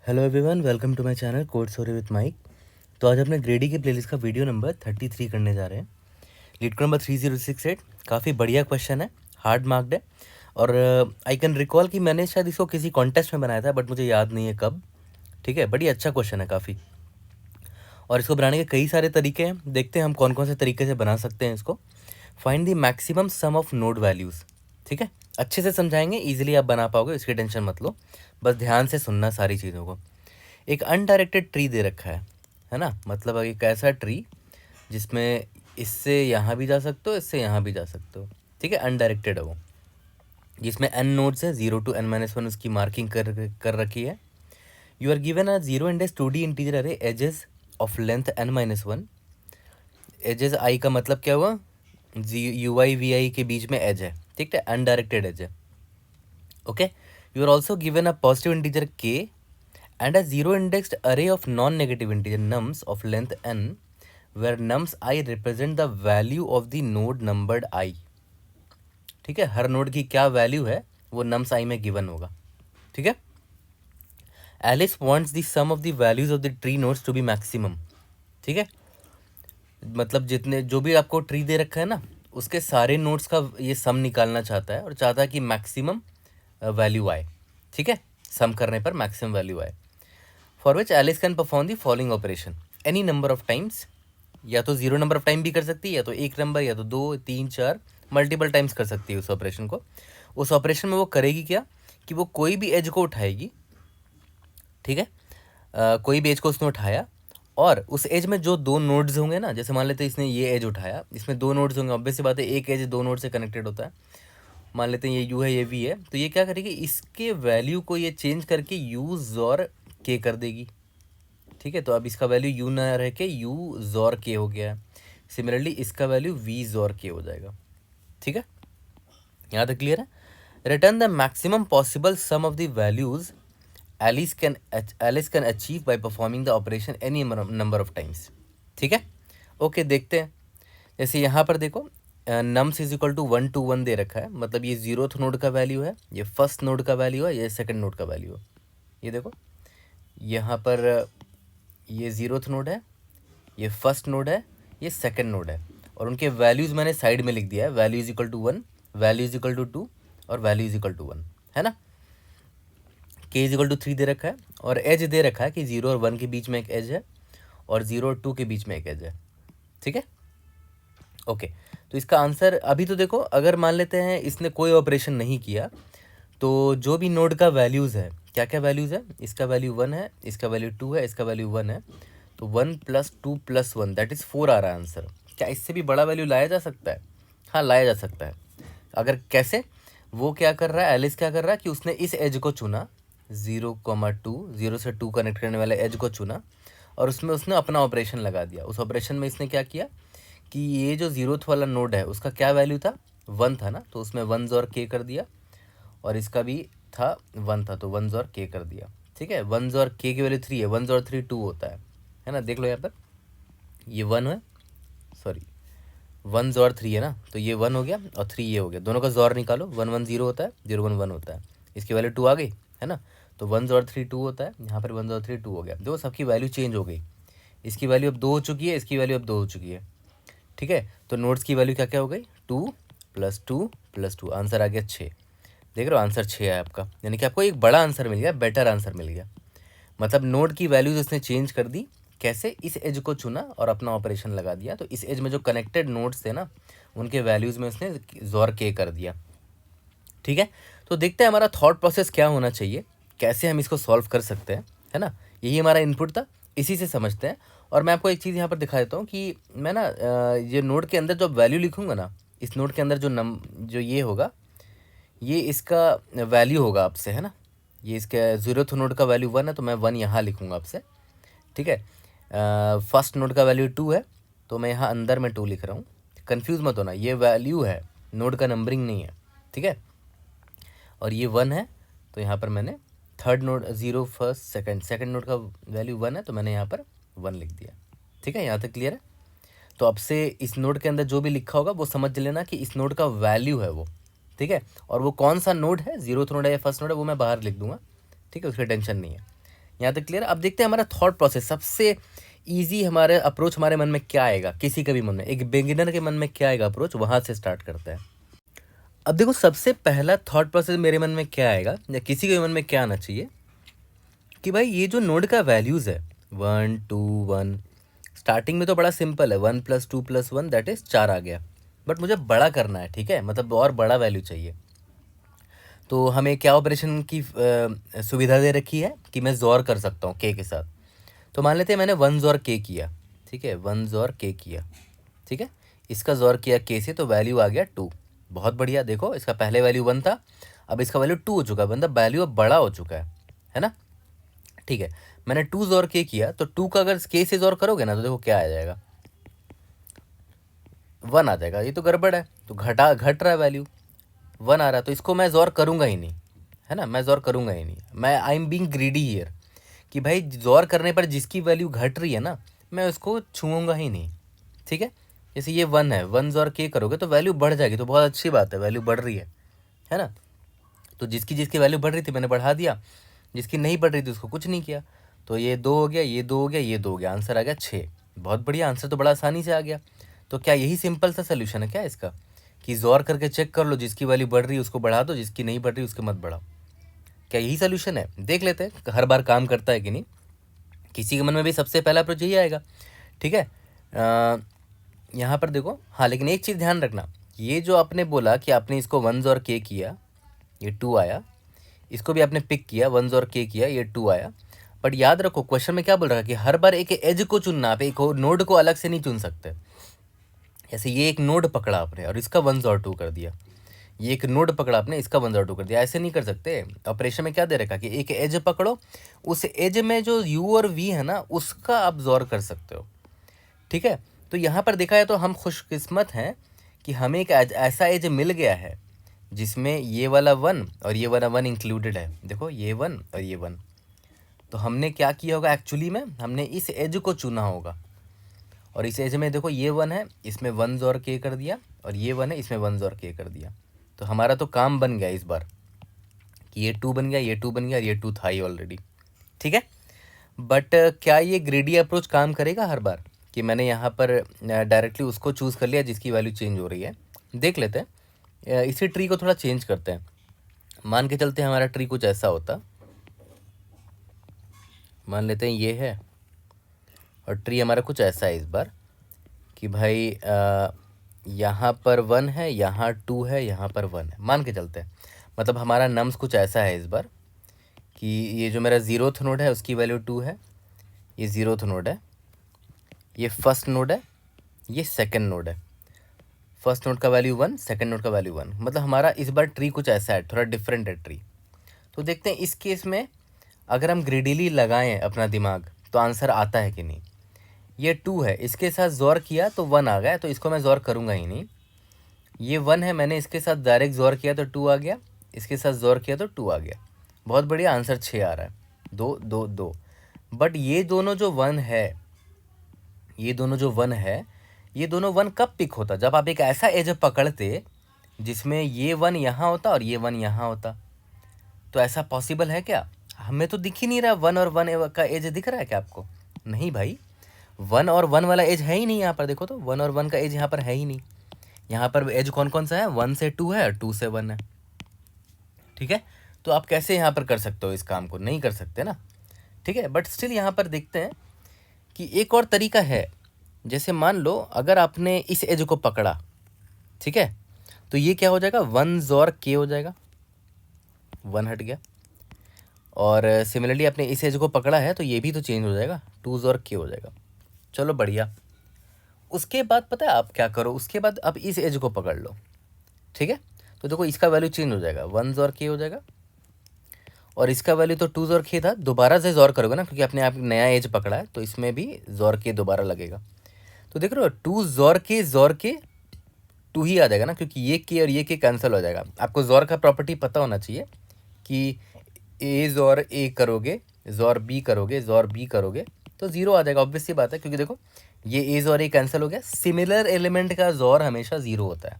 Hello everyone, welcome to my channel code story with Mike. तो आज अपने ग्रेडी के प्लेलिस्ट का वीडियो नंबर 33 करने जा रहे हैं। लीड को नंबर 3068। काफ़ी बढ़िया क्वेश्चन है, हार्ड मार्क्ड है। और आई कैन रिकॉल कि मैंने शायद इसको किसी कॉन्टेस्ट में बनाया था, बट मुझे याद नहीं है कब। ठीक है, बड़ी अच्छा क्वेश्चन है काफ़ी। और इसको बनाने के कई सारे तरीके हैं, देखते हैं हम कौन कौन से तरीके से बना सकते हैं इसको। Find the maximum some of node values. ठीक है, अच्छे से समझाएंगे, ईजिली आप बना पाओगे, इसकी टेंशन मत लो। बस ध्यान से सुनना सारी चीज़ों को। एक अनडायरेक्टेड ट्री दे रखा है ना। मतलब एक ऐसा ट्री जिसमें इससे यहाँ भी जा सकते हो, इससे यहाँ भी जा सकते हो। ठीक है, अनडायरेक्टेड है वो, जिसमें n नोड्स है, 0 to n-1 उसकी मार्किंग कर रखी है। You are given a 0 index 2D integer array edges of length n-1। Edges I का मतलब क्या हुआ, UI VI के बीच में एज है। ठीक है, अनडायरेक्टेड एज है। Okay, you are also given a positive integer k and a zero indexed array of non-negative integer nums of length n where nums I represent the value of the node numbered I। ठीक है, हर node की क्या value है वो nums I में given होगा। ठीक है, Alice wants the sum of the values of the tree nodes to be maximum. ठीक है, मतलब जितने जो भी आपको ट्री दे रखा है ना, उसके सारे नोड्स का ये सम निकालना चाहता है और चाहता है कि मैक्सिमम वैल्यू आए। ठीक है, सम करने पर मैक्सिमम वैल्यू आए। For which Alice can perform the following operation any number of times. या तो 0 नंबर ऑफ टाइम भी कर सकती है, या तो 1 नंबर, या तो 2, 3, 4 मल्टीपल टाइम्स कर सकती है उस ऑपरेशन को। उस ऑपरेशन में वो करेगी क्या कि वो कोई भी एज को उठाएगी। ठीक है, कोई भी एज को उसने उठाया और उस एज में जो दो नोड्स होंगे ना, जैसे मान लेते हैं इसने ये एज उठाया, इसमें दो नोड्स होंगे, ऑब्वियस सी बात है एक एज दो नोड से कनेक्टेड होता है। मान लेते हैं ये यू है, ये वी है, तो ये क्या करेगी, इसके वैल्यू को ये चेंज करके यू ज़ॉर के कर देगी। ठीक है, तो अब इसका वैल्यू यू ना रह के यू ज़ॉर के हो गया है। सिमिलरली इसका वैल्यू वी ज़ॉर के हो जाएगा। ठीक है, यहाँ तक क्लियर है। Return the maximum possible sum of the values Alice can achieve by performing the operation any number of times. ठीक है, ओके, देखते हैं। जैसे यहाँ पर देखो, nums is equal to 1 to 1 दे रखा है, मतलब ये 0th नोड का वैल्यू है, ये फर्स्ट नोड का वैल्यू है, ये सेकंड नोड का वैल्यू है। ये देखो यहाँ पर ये 0th नोड है, ये फर्स्ट नोड है, ये सेकंड नोड है, और उनके वैल्यूज़ मैंने साइड में लिख दिया है। Value is equal to 1, value is equal to 2 और वैल्यू इज इक्वल टू 1, है ना। k इज इक्वल टू 3 दे रखा है और एज दे रखा है कि 0 और 1 के बीच में एक एज है और 0 और 2 के बीच में एक एज है। ठीक है, ओके, तो इसका आंसर अभी तो देखो, अगर मान लेते हैं इसने कोई ऑपरेशन नहीं किया, तो जो भी नोड का वैल्यूज़ है, क्या क्या वैल्यूज़ है, इसका वैल्यू 1 है, इसका वैल्यू 2 है, इसका वैल्यू 1 है, तो 1 + 2 + 1 दैट इज़ 4 आ रहा है आंसर। क्या इससे भी बड़ा वैल्यू लाया जा सकता है? हाँ, लाया जा सकता है। अगर कैसे, वो क्या कर रहा है, एलिस क्या कर रहा है कि उसने इस एज को चुना, 0,2, 0 से 2 कनेक्ट करने वाले एज को चुना और उसमें उसने अपना ऑपरेशन लगा दिया। उस ऑपरेशन में इसने क्या किया कि ये जो 0th वाला नोड है उसका क्या वैल्यू था, 1 था ना, तो उसमें 1 और के कर दिया, और इसका भी था 1 था तो 1 और के कर दिया। ठीक है, 1 और के की वैल्यू 3 है, 1 और 3 2 होता है ना। देख लो यहाँ पर ये 1 है, सॉरी 1 और 3 है ना, तो ये 1 हो गया और 3 ये हो गया, दोनों का जोर निकालो। 1 1 0 होता है, 0 1 1 होता है, इसकी वैल्यू 2 आ गई, है ना। तो 1 और 3 2 होता है, यहाँ पर 1 और 3 2 हो गया। देखो सबकी वैल्यू चेंज हो गई, इसकी वैल्यू अब 2 हो चुकी है, इसकी वैल्यू अब 2 हो चुकी है। ठीक है, तो नोड्स की वैल्यू क्या क्या हो गई, 2 + 2 + 2, आंसर आ गया 6। देख रहे हो, आंसर 6 है आपका, यानी कि आपको एक बड़ा आंसर मिल गया, बेटर आंसर मिल गया। मतलब नोड की वैल्यूज उसने चेंज कर दी, कैसे, इस एज को चुना और अपना ऑपरेशन लगा दिया, तो इस एज में जो कनेक्टेड नोड्स थे ना, उनके वैल्यूज़ में उसने जोर के कर दिया। ठीक है, तो देखते हैं हमारा थॉट प्रोसेस क्या होना चाहिए, कैसे हम इसको सॉल्व कर सकते हैं, है ना। यही हमारा इनपुट था, इसी से समझते हैं। और मैं आपको एक चीज़ यहाँ पर दिखा देता हूँ कि मैं ना ये नोड के अंदर जो वैल्यू लिखूँगा ना, इस नोड के अंदर जो ये होगा, ये इसका वैल्यू होगा आपसे, है ना। ये इसके 0th नोड का वैल्यू 1 है, तो मैं 1 यहाँ लिखूँगा आपसे। ठीक है, फर्स्ट नोड का वैल्यू 2 है, तो मैं यहाँ अंदर में 2 लिख रहा हूँ। कन्फ्यूज़ मत होना, ये वैल्यू है, नोड का नंबरिंग नहीं है। ठीक है, और ये 1 है, तो यहाँ पर मैंने third node 0 first second node का वैल्यू 1 है, तो मैंने यहाँ पर 1 लिख दिया। ठीक है, यहाँ तक क्लियर है। तो अब से इस नोड के अंदर जो भी लिखा होगा वो समझ लेना कि इस नोड का वैल्यू है वो। ठीक है, और वो कौन सा नोड है, 0th नोड है या फर्स्ट नोड है, वो मैं बाहर लिख दूंगा। ठीक है, उसकी टेंशन नहीं है। यहाँ तक क्लियर। अब देखते हैं हमारा थॉट प्रोसेस, सबसे ईजी हमारे अप्रोच हमारे मन में क्या आएगा, किसी के भी मन में, एक बिगिनर के मन में क्या आएगा अप्रोच, वहाँ से स्टार्ट करते हैं। अब देखो सबसे पहला थॉट प्रोसेस मेरे मन में क्या आएगा या किसी के मन में क्या आना चाहिए कि भाई ये जो नोड का वैल्यूज़ है 1 2 1, स्टार्टिंग में तो बड़ा सिंपल है, 1 + 2 + 1 दैट इज़ 4 आ गया, बट मुझे बड़ा करना है, ठीक है, मतलब और बड़ा वैल्यू चाहिए। तो हमें क्या ऑपरेशन की सुविधा दे रखी है कि मैं जोर कर सकता हूँ के साथ। तो मान लेते हैं मैंने 1 जोर के किया, ठीक है, 1 जोर के किया, ठीक है, इसका जोर किया के से, तो वैल्यू आ गया 2। बहुत बढ़िया, देखो इसका पहले वैल्यू 1 था, अब इसका वैल्यू 2 हो चुका है, मतलब वैल्यू अब बड़ा हो चुका है ना। ठीक है, मैंने 2 जोर के किया, तो 2 का अगर के से जोर करोगे ना तो देखो क्या आ जाएगा, 1 आ जाएगा। ये तो गड़बड़ है, तो घट रहा है वैल्यू, 1 आ रहा है, तो इसको मैं जोर करूँगा ही नहीं, है ना, मैं जोर करूँगा ही नहीं। मैं I am being greedy here कि भाई जोर करने पर जिसकी वैल्यू घट रही है ना, मैं उसको छूऊंगा ही नहीं, ठीक है। जैसे ये 1 है, 1 जोर के करोगे तो वैल्यू बढ़ जाएगी, तो बहुत अच्छी बात है, वैल्यू बढ़ रही है ना। तो जिसकी जिसकी वैल्यू बढ़ रही थी मैंने बढ़ा दिया, जिसकी नहीं बढ़ रही थी उसको कुछ नहीं किया। तो ये 2 हो गया, ये 2 हो गया, ये 2 हो गया, आंसर आ गया 6। बहुत बढ़िया, आंसर तो बड़ा आसानी से आ गया। तो क्या यही सिंपल सा सोल्यूशन है क्या इसका, कि जोर करके चेक कर लो, जिसकी वैल्यू बढ़ रही है उसको बढ़ा दो, जिसकी नहीं बढ़ रही उसको मत बढ़ाओ। क्या यही सोल्यूशन है? देख लेते हैं हर बार काम करता है कि नहीं। किसी के मन में भी सबसे पहला अप्रोच यही आएगा, ठीक है। यहाँ पर देखो, हाँ लेकिन एक चीज़ ध्यान रखना, ये जो आपने बोला कि आपने इसको 1 जोर के किया, ये 2 आया, इसको भी आपने पिक किया 1 जोर के किया, ये 2 आया। बट याद रखो क्वेश्चन में क्या बोल रहा है कि हर बार एक एज को चुनना, आप एक नोड को अलग से नहीं चुन सकते। जैसे ये एक नोड पकड़ा आपने और इसका 1 जोर 2 कर दिया, ये एक नोड पकड़ा आपने, इसका 1 जोर 2 कर दिया, ऐसे नहीं कर सकते। ऑपरेशन में क्या दे रखा कि एक एज पकड़ो, उस एज में जो यू और वी है ना उसका आप जोर कर सकते हो, ठीक है। तो यहाँ पर देखा है तो हम खुशकिस्मत हैं कि हमें एक ऐसा एज मिल गया है जिसमें ये वाला 1 और ये वाला 1 इंक्लूडेड है। देखो ये 1 और ये 1, तो हमने क्या किया होगा एक्चुअली में, हमने इस एज को चुना होगा, और इस एज में देखो ये 1 है, इसमें 1 जोर के कर दिया, और ये 1 है, इसमें 1 जोर के कर दिया। तो हमारा तो काम बन गया इस बार कि ये 2 बन गया, ये 2 बन गया, और ये 2 था ही ऑलरेडी, ठीक है। बट क्या ये ग्रेडी अप्रोच काम करेगा हर बार कि मैंने यहाँ पर डायरेक्टली उसको चूज़ कर लिया जिसकी वैल्यू चेंज हो रही है? देख लेते हैं, इसी ट्री को थोड़ा चेंज करते हैं। मान के चलते हैं हमारा ट्री कुछ ऐसा होता, मान लेते हैं ये है, और ट्री हमारा कुछ ऐसा है इस बार कि भाई यहाँ पर 1 है, यहाँ 2 है, यहाँ पर 1 है, मान के चलते हैं। मतलब हमारा नम्स कुछ ऐसा है इस बार कि ये जो मेरा 0th नोड है उसकी वैल्यू 2 है, ये 0th नोड है, ये फर्स्ट नोड है, ये सेकंड नोड है। फर्स्ट नोड का वैल्यू 1, सेकंड नोड का वैल्यू 1, मतलब हमारा इस बार ट्री कुछ ऐसा है, थोड़ा डिफरेंट है ट्री। तो देखते हैं इस केस में अगर हम ग्रिडीली लगाएं अपना दिमाग तो आंसर आता है कि नहीं। ये 2 है, इसके साथ जोर किया तो 1 आ गया, तो इसको मैं जोर करूँगा ही नहीं। ये 1 है, मैंने इसके साथ डायरेक्ट जोर किया तो 2 आ गया, इसके साथ जोर किया तो 2 आ गया। बहुत बढ़िया, आंसर 6 आ रहा है, 2 2 2। बट ये दोनों जो 1 है, ये दोनों जो 1 है, ये दोनों 1 कब पिक होता? जब आप एक ऐसा एज पकड़ते जिसमें ये 1 यहाँ होता और ये 1 यहाँ होता। तो ऐसा पॉसिबल है क्या? हमें तो दिख ही नहीं रहा 1 और 1 का एज दिख रहा है क्या आपको? नहीं भाई, 1 और 1 वाला एज है ही नहीं यहाँ पर, देखो तो 1 और 1 का एज यहाँ पर है ही नहीं। यहाँ पर एज कौन कौन सा है? 1 से 2 है और 2 से 1 है, ठीक है। तो आप कैसे यहाँ पर कर सकते हो इस काम को? नहीं कर सकते ना, ठीक है। बट स्टिल यहाँ पर देखते हैं कि एक और तरीका है। जैसे मान लो अगर आपने इस एज को पकड़ा, ठीक है, तो ये क्या हो जाएगा, 1 जोर के हो जाएगा, 1 हट गया। और सिमिलरली आपने इस एज को पकड़ा है तो ये भी तो चेंज हो जाएगा, 2 जोर के हो जाएगा। चलो बढ़िया। उसके बाद पता है आप क्या करो, उसके बाद आप इस एज को पकड़ लो, ठीक है। तो देखो इसका वैल्यू चेंज हो जाएगा, 1 जोर के हो जाएगा, और इसका वैल्यू तो 2 जोर के था, दोबारा से जोर करोगे ना क्योंकि आपने आप नया एज पकड़ा है, तो इसमें भी जोर के दोबारा लगेगा। तो देख रहे हो 2 जोर के 2 ही आ जाएगा ना, क्योंकि ये के और ये के कैंसिल हो जाएगा। आपको जोर का प्रॉपर्टी पता होना चाहिए कि ए जोर ए करोगे, जोर बी करोगे, जोर बी करोगे तो 0 आ जाएगा, ऑब्वियस सी बात है, क्योंकि देखो ये ए जोर ए कैंसिल हो गया। सिमिलर एलिमेंट का जोर हमेशा 0 होता है।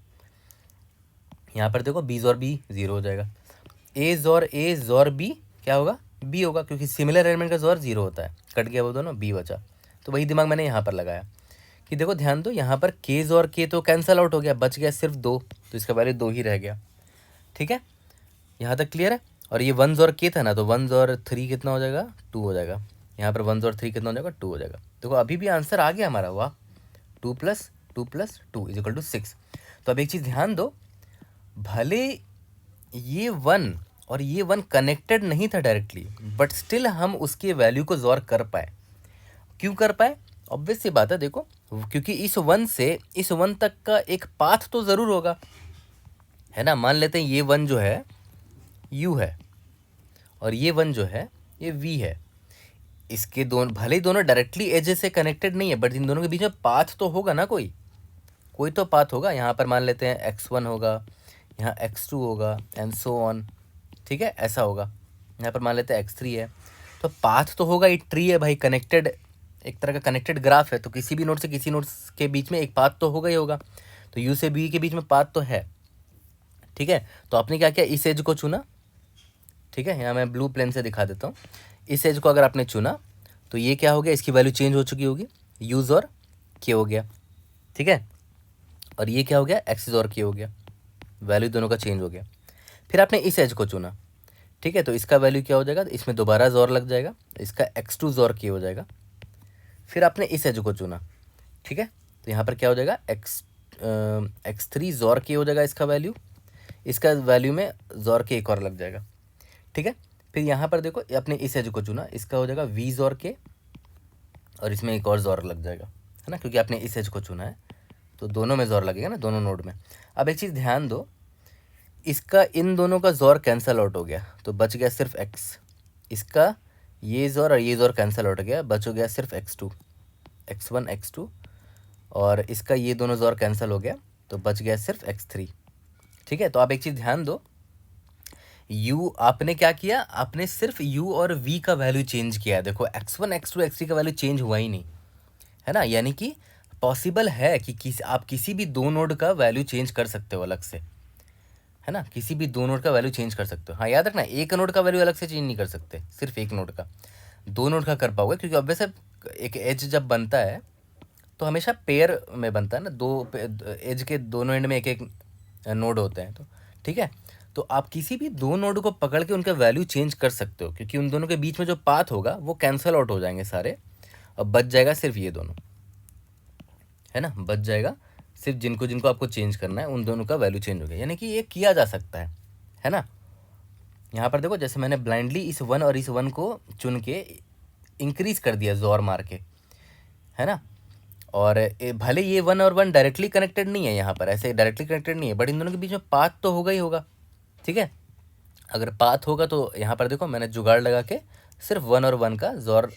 यहाँ पर देखो बी जोर बी 0 हो जाएगा, ए जोर बी क्या होगा, बी होगा, क्योंकि सिमिलर अरेंजमेंट का जोर 0 होता है, कट गया वो दोनों, बी बचा। तो वही दिमाग मैंने यहाँ पर लगाया कि देखो ध्यान दो, यहाँ पर के जोर के तो कैंसल आउट हो गया, बच गया सिर्फ 2, तो इसका वैल्यू 2 ही रह गया। ठीक है, यहाँ तक क्लियर है। और ये 1 जोर के था ना, तो 1 जोर 3 कितना हो जाएगा, 2 हो जाएगा। यहाँ पर 1 जोर 3 कितना हो जाएगा, 2 हो जाएगा। देखो अभी भी आंसर आ गया हमारा, वाह, 2 + 2 + 2 = 6। तो अब एक चीज़ ध्यान दो, भले ये 1 और ये 1 कनेक्टेड नहीं था डायरेक्टली, बट स्टिल हम उसके वैल्यू को जोर कर पाए। क्यों कर पाए? ऑब्वियस सी बात है, देखो, क्योंकि इस 1 से इस 1 तक का एक पाथ तो ज़रूर होगा, है ना। मान लेते हैं ये 1 जो है u है और ये 1 जो है ये v है। इसके दोनों, भले ही दोनों डायरेक्टली एज से कनेक्टेड नहीं है, बट इन दोनों के बीच में पाथ तो होगा ना, कोई तो पाथ होगा। यहाँ पर मान लेते हैं x1 होगा, यहाँ x2 होगा, एंड सो ऑन। ठीक है, ऐसा होगा। यहाँ पर मान लेते हैं x3 है, तो पाथ तो होगा, एक ट्री है भाई, कनेक्टेड, एक तरह का कनेक्टेड ग्राफ है, तो किसी भी नोड से किसी नोड के बीच में एक पाथ तो होगा ही होगा। तो u से b के बीच में पाथ तो है। ठीक है, तो आपने क्या किया, इस एज को चुना। ठीक है, यहाँ मैं ब्लू प्लेन से दिखा देता हूँ। इस एज को अगर आपने चुना तो ये क्या हो गया, इसकी वैल्यू चेंज हो चुकी होगी, यूज़ और के हो गया। ठीक है, और ये क्या हो गया, एक्सिस और के हो गया, वैल्यू दोनों का चेंज हो गया। फिर आपने इस एज को चुना। ठीक है, तो इसका वैल्यू क्या हो जाएगा, इसमें दोबारा जोर लग जाएगा, इसका x2 जोर के हो जाएगा। फिर आपने इस एज को चुना। ठीक है, तो यहाँ पर क्या हो जाएगा, x3 जोर के हो जाएगा इसका वैल्यू, इसका वैल्यू में जोर के एक और लग जाएगा। ठीक है, फिर यहाँ पर देखो आपने इस एज को चुना, इसका हो जाएगा v जोर के, और इसमें एक और जोर लग जाएगा, है ना, क्योंकि आपने इस एज को चुना है तो दोनों में जोर लगेगा ना, दोनों नोड में। अब एक चीज़ ध्यान दो, इसका इन दोनों का जोर कैंसल आउट हो गया, तो बच गया सिर्फ x। इसका ये जोर और ये जोर कैंसल आउट हो गया, बच हो गया सिर्फ x2, x1 x2, और इसका ये दोनों जोर कैंसिल हो गया, तो बच गया सिर्फ x3। ठीक है, तो आप एक चीज़ ध्यान दो, u आपने क्या किया, आपने सिर्फ u और v का वैल्यू चेंज किया। देखो x1 x2 x3 का वैल्यू चेंज हुआ ही नहीं, है ना। यानी कि पॉसिबल है कि आप किसी भी दो नोड का वैल्यू चेंज कर सकते हो अलग से, है ना, किसी भी दो नोड का वैल्यू चेंज कर सकते हो। हाँ, याद रखना, एक नोड का वैल्यू अलग से चेंज नहीं कर सकते, सिर्फ एक नोड का। दो नोड का कर पाओगे, क्योंकि ऑब्वियस है, एक एज जब बनता है तो हमेशा पेयर में बनता है ना, दो एज के दोनों एंड में एक एक नोड होते हैं। तो ठीक है, तो आप किसी भी दो नोड को पकड़ के उनका वैल्यू चेंज कर सकते हो, क्योंकि उन दोनों के बीच में जो पाथ होगा वो कैंसल आउट हो जाएंगे सारे, और बच जाएगा सिर्फ ये दोनों, है ना, बच जाएगा सिर्फ जिनको जिनको आपको चेंज करना है, उन दोनों का वैल्यू चेंज हो गया। यानी कि ये किया जा सकता है ना। यहाँ पर देखो, जैसे मैंने ब्लाइंडली इस 1 और इस 1 को चुन के इंक्रीज कर दिया जोर मार के, है ना। और भले ये 1 और 1 डायरेक्टली कनेक्टेड नहीं है, यहाँ पर ऐसे डायरेक्टली कनेक्टेड नहीं है, बट इन दोनों के बीच में पाथ तो होगा ही होगा। ठीक है, अगर पाथ होगा तो यहाँ पर देखो मैंने जुगाड़ लगा के सिर्फ 1 और 1 का जोर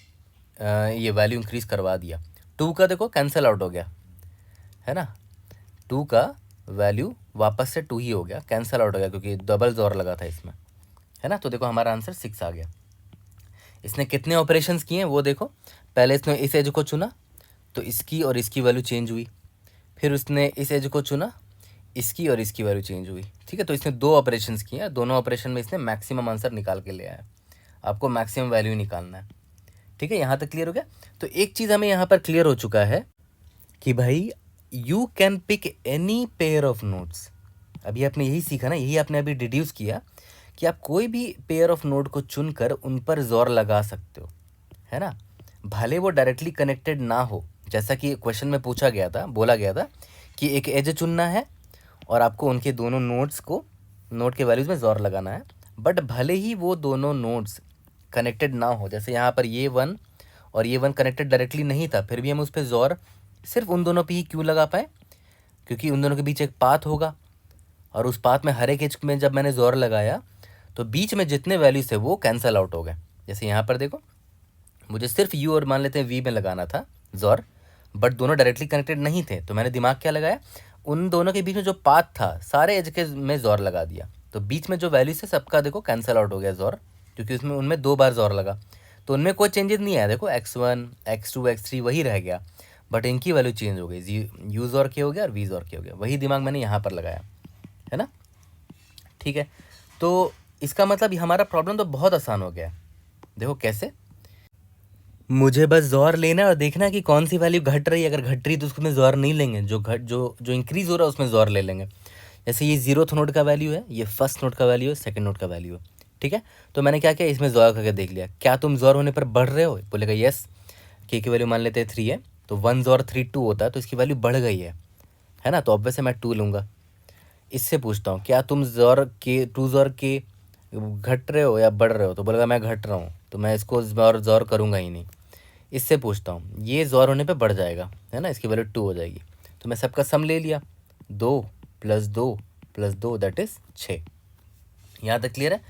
ये वैल्यू इंक्रीज करवा दिया। 2 का देखो कैंसिल आउट हो गया, है ना, 2 का वैल्यू वापस से 2 ही हो गया, कैंसिल आउट हो गया, क्योंकि डबल जोर लगा था इसमें, है ना। तो देखो हमारा आंसर 6 आ गया। इसने कितने ऑपरेशंस किए हैं वो देखो, पहले इसने इस एज को चुना तो इसकी और इसकी वैल्यू चेंज हुई, फिर उसने इस एज को चुना, इसकी और इसकी वैल्यू चेंज हुई। ठीक है, तो इसने 2 ऑपरेशंस किए हैं, दोनों ऑपरेशन में इसने मैक्सिमम आंसर निकाल के ले आया। आपको मैक्सिमम वैल्यू निकालना है। ठीक है, यहाँ तक क्लियर हो गया। तो एक चीज़ हमें यहाँ पर क्लियर हो चुका है कि भाई you can pick any pair of nodes. अभी आपने यही सीखा ना, यही आपने अभी डिड्यूस किया कि आप कोई भी पेयर ऑफ नोड को चुनकर उन पर जोर लगा सकते हो, है ना, भले वो डायरेक्टली कनेक्टेड ना हो। जैसा कि क्वेश्चन में पूछा गया था, बोला गया था कि एक एज चुनना है और आपको उनके दोनों नोड्स को, नोड के वैल्यूज़ में जोर लगाना है, बट भले ही वो दोनों नोड्स कनेक्टेड ना हो, जैसे यहाँ पर ये 1 और ये 1 कनेक्टेड डायरेक्टली नहीं था, फिर भी हम उस पर जोर सिर्फ उन दोनों पे ही क्यों लगा पाए, क्योंकि उन दोनों के बीच एक पाथ होगा, और उस पाथ में हर एक एज में जब मैंने जोर लगाया तो बीच में जितने वैल्यूज थे वो कैंसिल आउट हो गए। जैसे यहाँ पर देखो, मुझे सिर्फ यू और मान लेते हैं वी में लगाना था जोर, बट दोनों डायरेक्टली कनेक्टेड नहीं थे, तो मैंने दिमाग क्या लगाया, उन दोनों के बीच में जो पाथ था सारे एज के में जोर लगा दिया, तो बीच में जो वैल्यूज है सबका देखो कैंसिल आउट हो गया जोर, क्योंकि उसमें उनमें 2 बार जोर लगा, तो उनमें कोई चेंजेस नहीं आया। देखो x1 x2 x3 वही रह गया, बट इनकी वैल्यू चेंज हो गई, यू जोर के हो गया और वी जोर के हो गया। वही दिमाग मैंने यहाँ पर लगाया, है ना। ठीक है, तो इसका मतलब हमारा प्रॉब्लम तो बहुत आसान हो गया, देखो कैसे, मुझे बस जोर लेना है और देखना है कि कौन सी वैल्यू घट रही है। अगर घट रही है तो उसमें जोर नहीं लेंगे, जो इंक्रीज हो रहा है उसमें जोर ले लेंगे। जैसे ये जीरोथ नोड का वैल्यू है, ये फर्स्ट नोड का वैल्यू है, सेकंड नोड का वैल्यू है, ठीक है। तो मैंने क्या किया, इसमें जोर करके देख लिया, क्या तुम जोर होने पर बढ़ रहे हो? बोलेगा यस। के की वैल्यू मान लेते हैं 3 है, तो 1 जोर 3 2 होता है, तो इसकी वैल्यू बढ़ गई है ना, तो ऑब्वियस है मैं 2 लूँगा। इससे पूछता हूँ क्या तुम जोर के 2 जोर के घट रहे हो या बढ़ रहे हो? तो बोलेगा मैं घट रहा हूँ, तो मैं इसको जोर करूँगा ही नहीं। इससे पूछता हूँ ये जोर होने पे बढ़ जाएगा, है ना, इसकी वैल्यू 2 हो जाएगी, तो मैं सबका सम ले लिया, 2 + 2 + 2 दैट इज़ 6। यहाँ तक क्लियर है?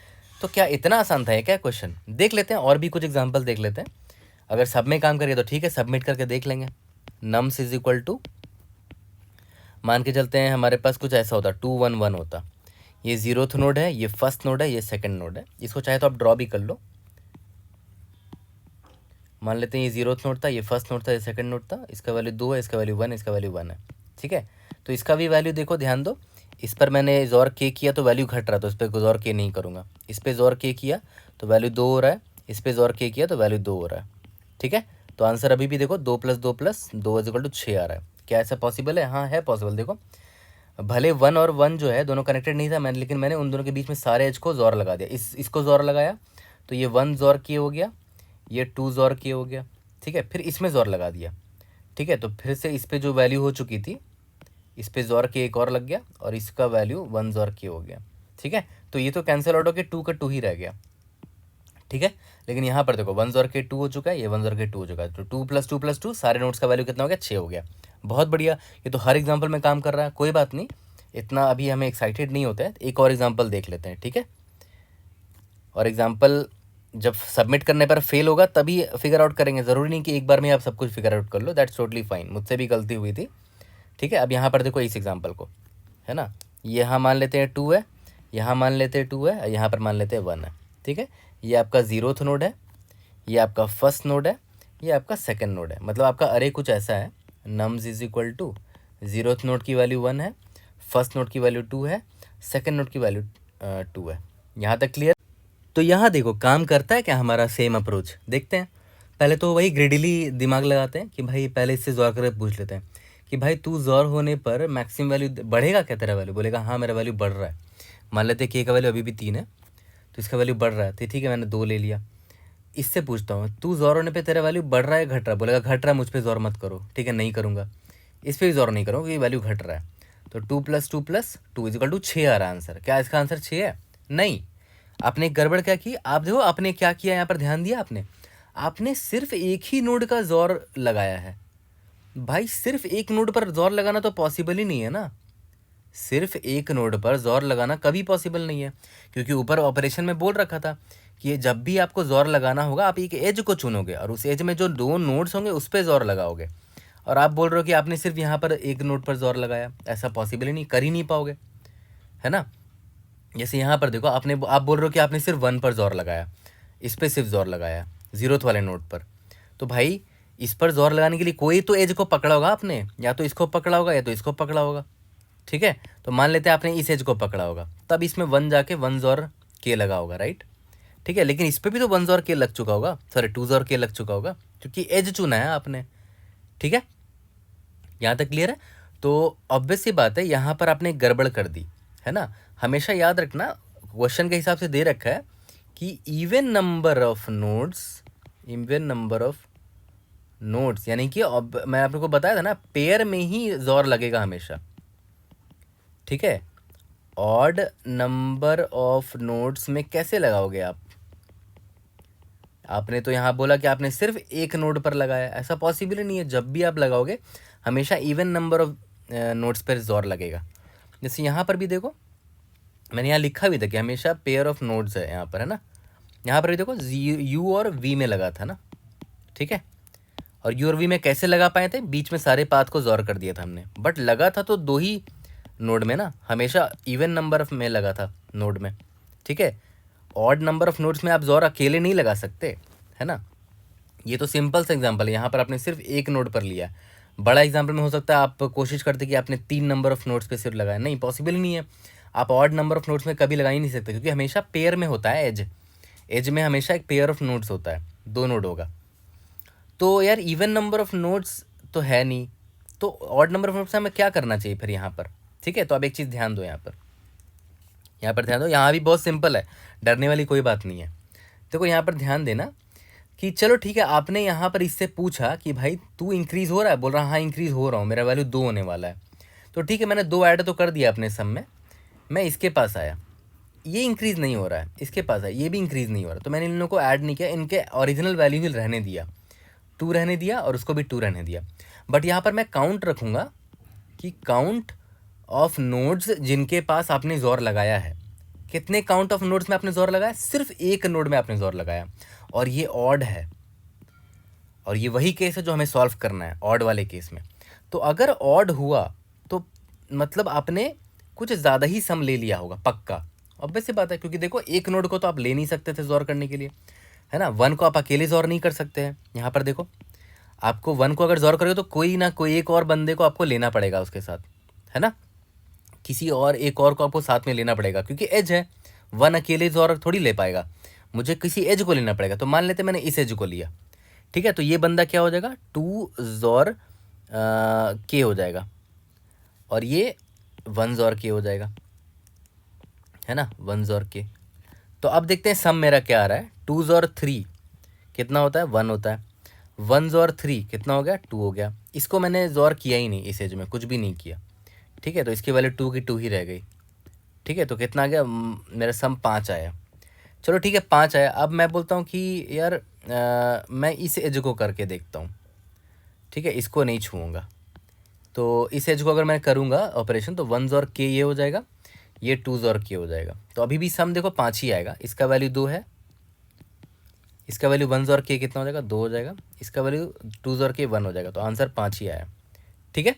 तो क्या इतना आसान था ये क्या क्वेश्चन? देख लेते हैं और भी कुछ एग्जांपल देख लेते हैं। अगर सब में काम करिए तो ठीक है, सबमिट करके देख लेंगे। नम्स इज इक्वल टू, मान के चलते हैं हमारे पास कुछ ऐसा होता 2 1 1 होता। ये जीरोथ नोड है, ये फर्स्ट नोड है, ये सेकंड नोड है। इसको चाहे तो आप ड्रॉ भी कर लो। मान लेते हैं ये जीरोथ नोड था, ये फर्स्ट नोड था, ये सेकंड नोड था। इसका वैल्यू 2 है, इसका वैल्यू 1 है, इसका वैल्यू 1 है, ठीक है। तो इसका भी वैल्यू देखो, ध्यान दो, इस पर मैंने जोर के किया तो वैल्यू घट रहा, तो इस पर जोर के नहीं करूँगा। इस पर जोर के किया तो वैल्यू 2 हो रहा है, इस पर जोर के किया तो वैल्यू 2 हो रहा है, ठीक है। तो आंसर अभी भी देखो 2 + 2 + 2 = 6 आ रहा है। क्या ऐसा पॉसिबल है? हाँ है पॉसिबल। देखो भले 1 और 1 जो है दोनों कनेक्टेड नहीं था मैंने, लेकिन मैंने उन दोनों के बीच में सारे एज को जोर लगा दिया। इसको जोर लगाया तो ये 1 जोर के हो गया, ये 2 जोर के हो गया, ठीक है। फिर इसमें जोर लगा दिया, ठीक है। तो फिर से इस पर जो वैल्यू हो चुकी थी, इस पे जोर के एक और लग गया और इसका वैल्यू 1 जोर के हो गया, ठीक है। तो ये तो कैंसिल आउट होकर 2 का 2 ही रह गया, ठीक है। लेकिन यहाँ पर देखो 1 जोर के 2 हो चुका है, ये 1 जोर के 2 हो चुका है, तो 2 + 2 + 2 सारे नोट्स का वैल्यू कितना हो गया? 6 हो गया। बहुत बढ़िया, ये तो हर एग्जाम्पल में काम कर रहा है। कोई बात नहीं, इतना अभी हमें एक्साइटेड नहीं होता है, एक और एग्जाम्पल देख लेते हैं, ठीक है। और एग्जाम्पल जब सबमिट करने पर फेल होगा तभी फिगर आउट करेंगे, ज़रूरी नहीं कि एक बार में आप सब कुछ फिगर आउट कर लो, दैट्स टोटली फाइन। मुझसे भी गलती हुई थी, ठीक है। अब यहाँ पर देखो इस एग्जाम्पल को, है ना, यहाँ मान लेते हैं 2 है, यहाँ मान लेते हैं 2 है, यहाँ पर मान लेते हैं 1 है, ठीक है। ये आपका जीरोथ नोड है, ये आपका फर्स्ट नोड है, ये आपका सेकंड नोड है। मतलब आपका अरे कुछ ऐसा है, nums is equal to zeroth node की वैल्यू 1 है, फर्स्ट नोड की वैल्यू 2 है, सेकंड नोड की वैल्यू 2 है। यहाँ तक क्लियर? तो यहाँ देखो काम करता है क्या हमारा सेम अप्रोच, देखते हैं। पहले तो वही ग्रेडिली दिमाग लगाते हैं कि भाई पहले इससे जोर करके पूछ लेते हैं कि भाई तू जोर होने पर मैक्सिमम वैल्यू बढ़ेगा क्या तेरा वैल्यू? बोलेगा हाँ मेरा वैल्यू बढ़ रहा है। मान लेते हैं के का वैल्यू अभी भी 3 है, तो इसका वैल्यू बढ़ रहा है, तो ठीक है मैंने 2 ले लिया। इससे पूछता हूँ तू जोर होने पे तेरा वैल्यू बढ़ रहा है घट रहा है? बोलेगा घट रहा है, मुझ पर जोर मत करो, ठीक है नहीं करूँगा। इस पर भी जोर नहीं करूँगा क्योंकि वैल्यू घट रहा है। तो 2 + 2 + 2 = 6 आ रहा है आंसर। क्या इसका आंसर 6 है? नहीं, आपने एक गड़बड़ क्या की, आप देखो आपने क्या किया, यहाँ पर ध्यान दिया आपने सिर्फ एक ही नोड का जोर लगाया है। भाई सिर्फ एक नोड पर जोर लगाना तो पॉसिबल ही नहीं है ना, सिर्फ एक नोड पर जोर लगाना कभी पॉसिबल नहीं है, क्योंकि ऊपर ऑपरेशन में बोल रखा था कि जब भी आपको जोर लगाना होगा आप एक एज को चुनोगे और उस एज में जो 2 नोड्स होंगे उस पर जोर लगाओगे। और आप बोल रहे हो कि आपने सिर्फ यहाँ पर एक नोड पर जोर लगाया, ऐसा पॉसिबल ही नहीं, कर ही नहीं पाओगे, है ना। जैसे यहाँ पर देखो आप बोल रहे हो कि आपने सिर्फ 1 पर जोर लगाया, इस पर सिर्फ जोर लगाया जीरोथ वाले नोड पर। तो भाई इस पर जोर लगाने के लिए कोई तो एज को पकड़ा होगा आपने, या तो इसको पकड़ा होगा या तो इसको पकड़ा होगा, ठीक है। तो मान लेते हैं आपने इस एज को पकड़ा होगा, तब इसमें 1 जाके 1 जोर के लगा होगा, राइट, ठीक है। लेकिन इस पर भी तो 1 जोर के लग चुका होगा, सॉरी 2 जोर के लग चुका होगा, क्योंकि एज चुना है आपने, ठीक है। यहाँ तक क्लियर है? तो ऑब्वियस सी बात है यहाँ पर आपने गड़बड़ कर दी, है ना। हमेशा याद रखना क्वेश्चन के हिसाब से दे रखा है कि इवन नंबर ऑफ नोड्स यानी कि मैं आपको बताया था ना पेयर में ही जोर लगेगा हमेशा, ठीक है। ऑड नंबर ऑफ नोड्स में कैसे लगाओगे आप? आपने तो यहाँ बोला कि आपने सिर्फ एक नोड पर लगाया, ऐसा पॉसिबल ही नहीं है। जब भी आप लगाओगे हमेशा इवन नंबर ऑफ नोड्स पर जोर लगेगा। जैसे यहाँ पर भी देखो मैंने यहाँ लिखा भी था कि हमेशा पेयर ऑफ नोड्स है यहाँ पर, है ना। यहाँ पर भी देखो यू और वी में लगा था ना, ठीक है। और यू और वी में कैसे लगा पाए थे? बीच में सारे पाथ को जोर कर दिया था हमने, बट लगा था तो 2 ही नोड में ना, हमेशा इवन नंबर ऑफ में लगा था नोड में, ठीक है। ऑड नंबर ऑफ नोड्स में आप जोर अकेले नहीं लगा सकते, है ना। ये तो सिंपल सा एग्जांपल है, यहाँ पर आपने सिर्फ एक नोड पर लिया। बड़ा एग्जांपल में हो सकता है आप कोशिश करते कि आपने 3 नंबर ऑफ नोड्स पे सिर्फ लगाया, नहीं पॉसिबल ही नहीं है। आप ऑड नंबर ऑफ नोड्स में कभी लगा ही नहीं सकते, क्योंकि हमेशा पेयर में होता है एज। एज में हमेशा एक पेयर ऑफ नोड्स होता है, 2 नोड होगा। तो यार इवन नंबर ऑफ नोड्स तो है नहीं, तो ऑड नंबर ऑफ नोड्स हमें क्या करना चाहिए फिर यहाँ पर? ठीक है, तो अब एक चीज़ ध्यान दो, यहाँ पर ध्यान दो, यहाँ भी बहुत सिंपल है, डरने वाली कोई बात नहीं है। देखो यहाँ पर ध्यान देना कि चलो ठीक है, आपने यहाँ पर इससे पूछा कि भाई तू इंक्रीज़ हो रहा है, बोल रहा हाँ इंक्रीज़ हो रहा हूँ, मेरा वैल्यू 2 होने वाला है। तो ठीक है, मैंने 2 ऐड तो कर दिया अपने सम में, मैं इसके पास आया, ये इंक्रीज़ नहीं हो रहा है, इसके पास आया, ये भी इंक्रीज़ नहीं हो रहा, तो मैंने इन लोगों को ऐड नहीं किया, इनके ओरिजिनल वैल्यू ही रहने दिया, 2 रहने दिया और उसको भी 2 रहने दिया। बट यहाँ पर मैं काउंट रखूँगा कि काउंट ऑफ नोड्स जिनके पास आपने जोर लगाया है। कितने काउंट ऑफ नोड्स में आपने जोर लगाया? सिर्फ एक नोड में आपने जोर लगाया, और ये ऑड है, और ये वही केस है जो हमें सॉल्व करना है, ऑड वाले केस में। तो अगर ऑड हुआ तो मतलब आपने कुछ ज़्यादा ही सम ले लिया होगा पक्का, ऑब्वियस सी बात है, क्योंकि देखो एक नोड को तो आप ले नहीं सकते थे जोर करने के लिए, है ना। 1 को आप अकेले जोर नहीं कर सकते हैं। यहाँ पर देखो, आपको 1 को अगर जोर करोगे तो कोई ना कोई एक और बंदे को आपको लेना पड़ेगा उसके साथ, है ना, किसी और एक और को आपको साथ में लेना पड़ेगा, क्योंकि एज है, 1 अकेले जोर थोड़ी ले पाएगा, मुझे किसी एज को लेना पड़ेगा। तो मान लेते मैंने इस एज को लिया, ठीक है, तो ये बंदा क्या हो जाएगा, 2 जोर के हो जाएगा, और ये 1 जोर के हो जाएगा, है ना, 1 जोर के। तो अब देखते हैं सम मेरा क्या आ रहा है। 2 जोर 3 कितना होता है? 1 होता है। 1 जोर 3 कितना हो गया? 2 हो गया। इसको मैंने जोर किया ही नहीं, इस एज में कुछ भी नहीं किया, ठीक है, तो इसकी वैल्यू 2 की 2 ही रह गई, ठीक है। तो कितना आ गया मेरा सम? 5 आया। चलो ठीक है, 5 आया। अब मैं बोलता हूँ कि यार मैं इस एज को करके देखता हूँ, ठीक है, इसको नहीं छूऊंगा। तो इस एज को अगर मैं करूँगा ऑपरेशन, तो 1 जोर के ये हो जाएगा, ये 2 जोर के हो जाएगा। तो अभी भी सम देखो 5 ही आएगा। इसका वैल्यू 2 है, इसका वैल्यू 1 जोर के कितना हो जाएगा? 2 हो जाएगा। इसका वैल्यू 2 जोर के 1 हो जाएगा। तो आंसर 5 ही आया, ठीक है।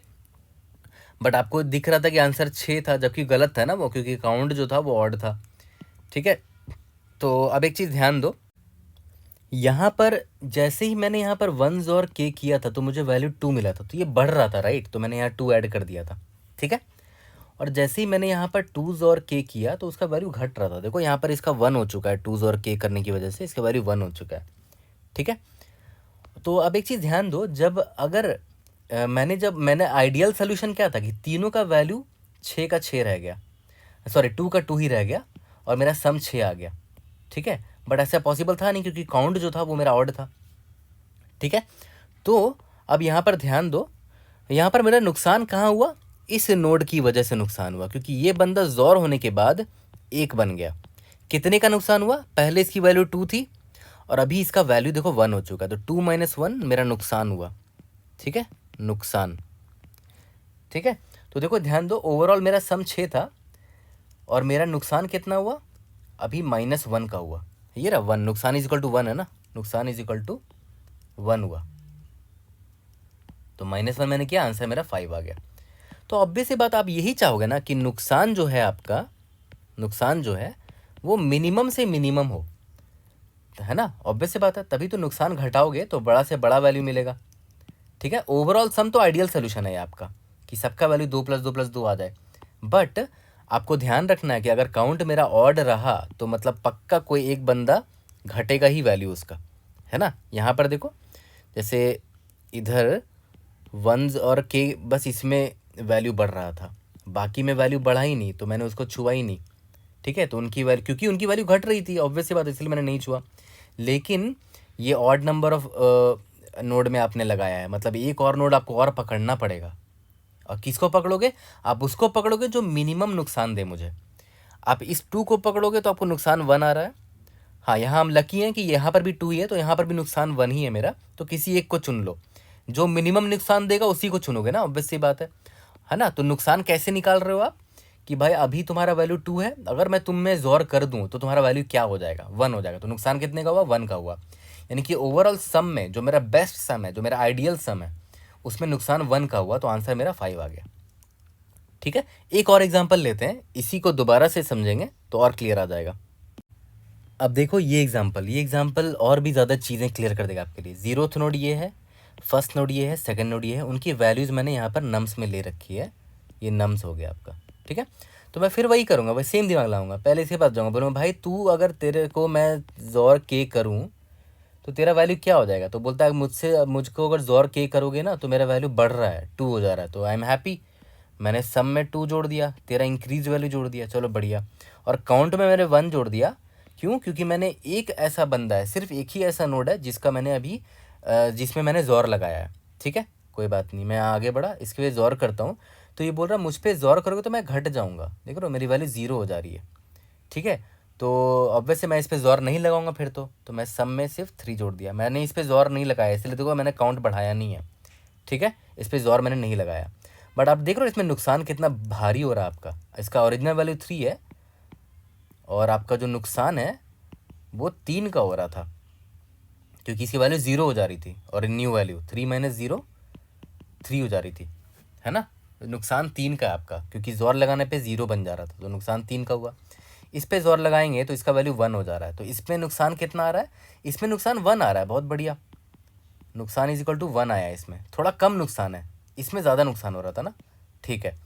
बट आपको दिख रहा था कि आंसर 6 था, जबकि गलत था ना वो, क्योंकि काउंट जो था वो ऑड था, ठीक है। तो अब एक चीज़ ध्यान दो, यहाँ पर जैसे ही मैंने यहाँ पर 1 जोर के किया था तो मुझे वैल्यू 2 मिला था, तो ये बढ़ रहा था, राइट, तो मैंने यहाँ 2 ऐड कर दिया था, ठीक है। और जैसे ही मैंने यहाँ पर 2 जोर के किया तो उसका वैल्यू घट रहा था। देखो यहाँ पर इसका 1 हो चुका है, 2 जोर के करने की वजह से इसका वैल्यू 1 हो चुका है, ठीक है। तो अब एक चीज़ ध्यान दो, जब अगर मैंने आइडियल सोल्यूशन क्या था कि तीनों का वैल्यू 6 का 6 रह गया, सॉरी 2 का 2 ही रह गया, और मेरा सम 6 आ गया, ठीक है। बट ऐसा पॉसिबल था नहीं, क्योंकि काउंट जो था वो मेरा ऑड था, ठीक है। तो अब यहाँ पर ध्यान दो, यहाँ पर मेरा नुकसान कहाँ हुआ? इस नोड की वजह से नुकसान हुआ, क्योंकि ये बंदा जोर होने के बाद 1 बन गया। कितने का नुकसान हुआ? पहले इसकी वैल्यू 2 थी और अभी इसका वैल्यू देखो 1 हो चुका है, तो 2 - 1 मेरा नुकसान हुआ, ठीक है, नुकसान, ठीक है। तो देखो ध्यान दो, ओवरऑल मेरा सम 6 था और मेरा नुकसान कितना हुआ? अभी -1 का हुआ, ये रहा 1, नुकसान इज इक्वल टू 1 है ना, नुकसान इज इक्वल टू 1 हुआ, तो -1 मैंने किया, आंसर मेरा 5 आ गया। तो ऑब्वियस सी बात, आप यही चाहोगे ना कि नुकसान जो है आपका, नुकसान जो है वो मिनिमम से मिनिमम हो, है ना, ऑब्वियस सी बात है, तभी तो नुकसान घटाओगे तो बड़ा से बड़ा वैल्यू मिलेगा, ठीक है। ओवरऑल सम तो आइडियल सोल्यूशन है आपका कि सबका वैल्यू 2 + 2 + 2 आ जाए, बट आपको ध्यान रखना है कि अगर काउंट मेरा ऑड रहा तो मतलब पक्का कोई एक बंदा घटेगा ही वैल्यू उसका, है ना। यहाँ पर देखो, जैसे इधर 1 और के, बस इसमें वैल्यू बढ़ रहा था, बाकी में वैल्यू बढ़ा ही नहीं, तो मैंने उसको छुआ ही नहीं, ठीक है। तो उनकी वैल्यू, क्योंकि उनकी वैल्यू घट रही थी, ऑब्वियस सी बात है, इसलिए मैंने नहीं छुआ। लेकिन ये ऑड नंबर ऑफ नोड में आपने लगाया है, मतलब एक और नोड आपको और पकड़ना पड़ेगा। और किसको पकड़ोगे? आप उसको पकड़ोगे जो मिनिमम नुकसान दे मुझे। आप इस 2 को पकड़ोगे तो आपको नुकसान 1 आ रहा है। हाँ, यहाँ हम लकी हैं कि यहाँ पर भी 2 ही है, तो यहाँ पर भी नुकसान 1 ही है मेरा, तो किसी एक को चुन लो, जो मिनिमम नुकसान देगा उसी को चुनोगे ना, ऑब्वियस सी बात है ना। तो नुकसान कैसे निकाल रहे हो आप कि भाई अभी तुम्हारा वैल्यू 2 है, अगर मैं तुम में जोर कर दूं तो तुम्हारा वैल्यू क्या हो जाएगा? 1 हो जाएगा। तो नुकसान कितने का हुआ? 1 का हुआ। यानी कि ओवरऑल सम में जो मेरा बेस्ट सम है, जो मेरा आइडियल सम है, उसमें नुकसान 1 का हुआ, तो आंसर मेरा 5 आ गया, ठीक है। एक और एग्जाम्पल लेते हैं, इसी को दोबारा से समझेंगे तो और क्लियर आ जाएगा। अब देखो ये एग्जाम्पल और भी ज़्यादा चीज़ें क्लियर कर देगा आपके लिए। 0th नोड ये है, फर्स्ट नोड ये है, सेकंड नोड ये है, उनकी वैल्यूज़ मैंने यहाँ पर नम्स में ले रखी है, ये नम्स हो गया आपका, ठीक है। तो मैं फिर वही करूँगा, वही सेम दिमाग लाऊंगा, पहले इसके पास जाऊँगा, बोलूँगा भाई तू अगर तेरे को मैं ज़ोर के करूँ तो तेरा वैल्यू क्या हो जाएगा। तो बोलता है मुझको अगर ज़ोर के करोगे ना तो मेरा वैल्यू बढ़ रहा है, 2 हो जा रहा है, तो आई एम हैप्पी। मैंने सम में 2 जोड़ दिया, तेरा इंक्रीज वैल्यू जोड़ दिया, चलो बढ़िया। और काउंट में मैंने 1 जोड़ दिया, क्यों? क्योंकि मैंने एक ऐसा बंदा है, सिर्फ एक ही ऐसा नोड है जिसका मैंने अभी जिसमें मैंने ज़ोर लगाया है। ठीक है, कोई बात नहीं, मैं आगे बढ़ा, इसके लिए ज़ोर करता हूँ। तो ये बोल रहा है मुझ पर ज़ोर करोगे तो मैं घट जाऊँगा, देख रहे हो मेरी वैल्यू 0 हो जा रही है। ठीक है, तो ऑब्वियसली मैं इस पर ज़ोर नहीं लगाऊंगा फिर तो मैं सम में सिर्फ 3 जोड़ दिया, मैंने इस पर ज़ोर नहीं लगाया, इसलिए देखो मैंने काउंट बढ़ाया नहीं है। ठीक है, इस पर ज़ोर मैंने नहीं लगाया। बट आप देख रहे हो इसमें नुकसान कितना भारी हो रहा है आपका। इसका ओरिजिनल वैल्यू 3 है और आपका जो नुकसान है वो 3 का हो रहा था, क्योंकि इसकी वैल्यू 0 हो जा रही थी और न्यू वैल्यू 3 माइनस 0 3 हो जा रही थी, है ना। नुकसान 3 का है आपका, क्योंकि ज़ोर लगाने पे 0 बन जा रहा था, तो नुकसान 3 का हुआ। इस पे ज़ोर लगाएंगे तो इसका वैल्यू 1 हो जा रहा है, तो इसमें नुकसान कितना आ रहा है? इसमें नुकसान 1 आ रहा है, बहुत बढ़िया। नुकसान इज इक्वल टू 1 आया है, इसमें थोड़ा कम नुकसान है, इसमें ज़्यादा नुकसान हो रहा था ना। ठीक है,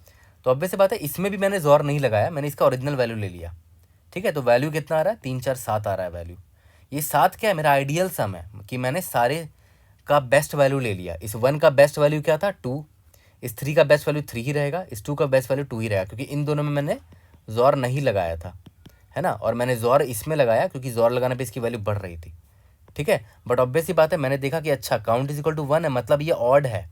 तो ऑब्वियस सी बात है इसमें भी मैंने ज़ोर नहीं लगाया, मैंने इसका ओरिजिनल वैल्यू ले लिया। ठीक है, तो वैल्यू कितना आ रहा है? 3 4 7 आ रहा है वैल्यू। ये 7 क्या है? मेरा आइडियल सम है, कि मैंने सारे का बेस्ट वैल्यू ले लिया। इस 1 का बेस्ट वैल्यू क्या था? 2। इस 3 का बेस्ट वैल्यू 3 ही रहेगा, इस 2 का बेस्ट वैल्यू 2 ही रहेगा, क्योंकि इन दोनों में मैंने ज़ोर नहीं लगाया था, है ना। और मैंने ज़ोर इसमें लगाया क्योंकि ज़ोर लगाने पे इसकी वैल्यू बढ़ रही थी। ठीक है, बट ऑब्वियस ही बात है, मैंने देखा कि अच्छा काउंट इज इक्वल टू 1 है, मतलब ये ऑड है,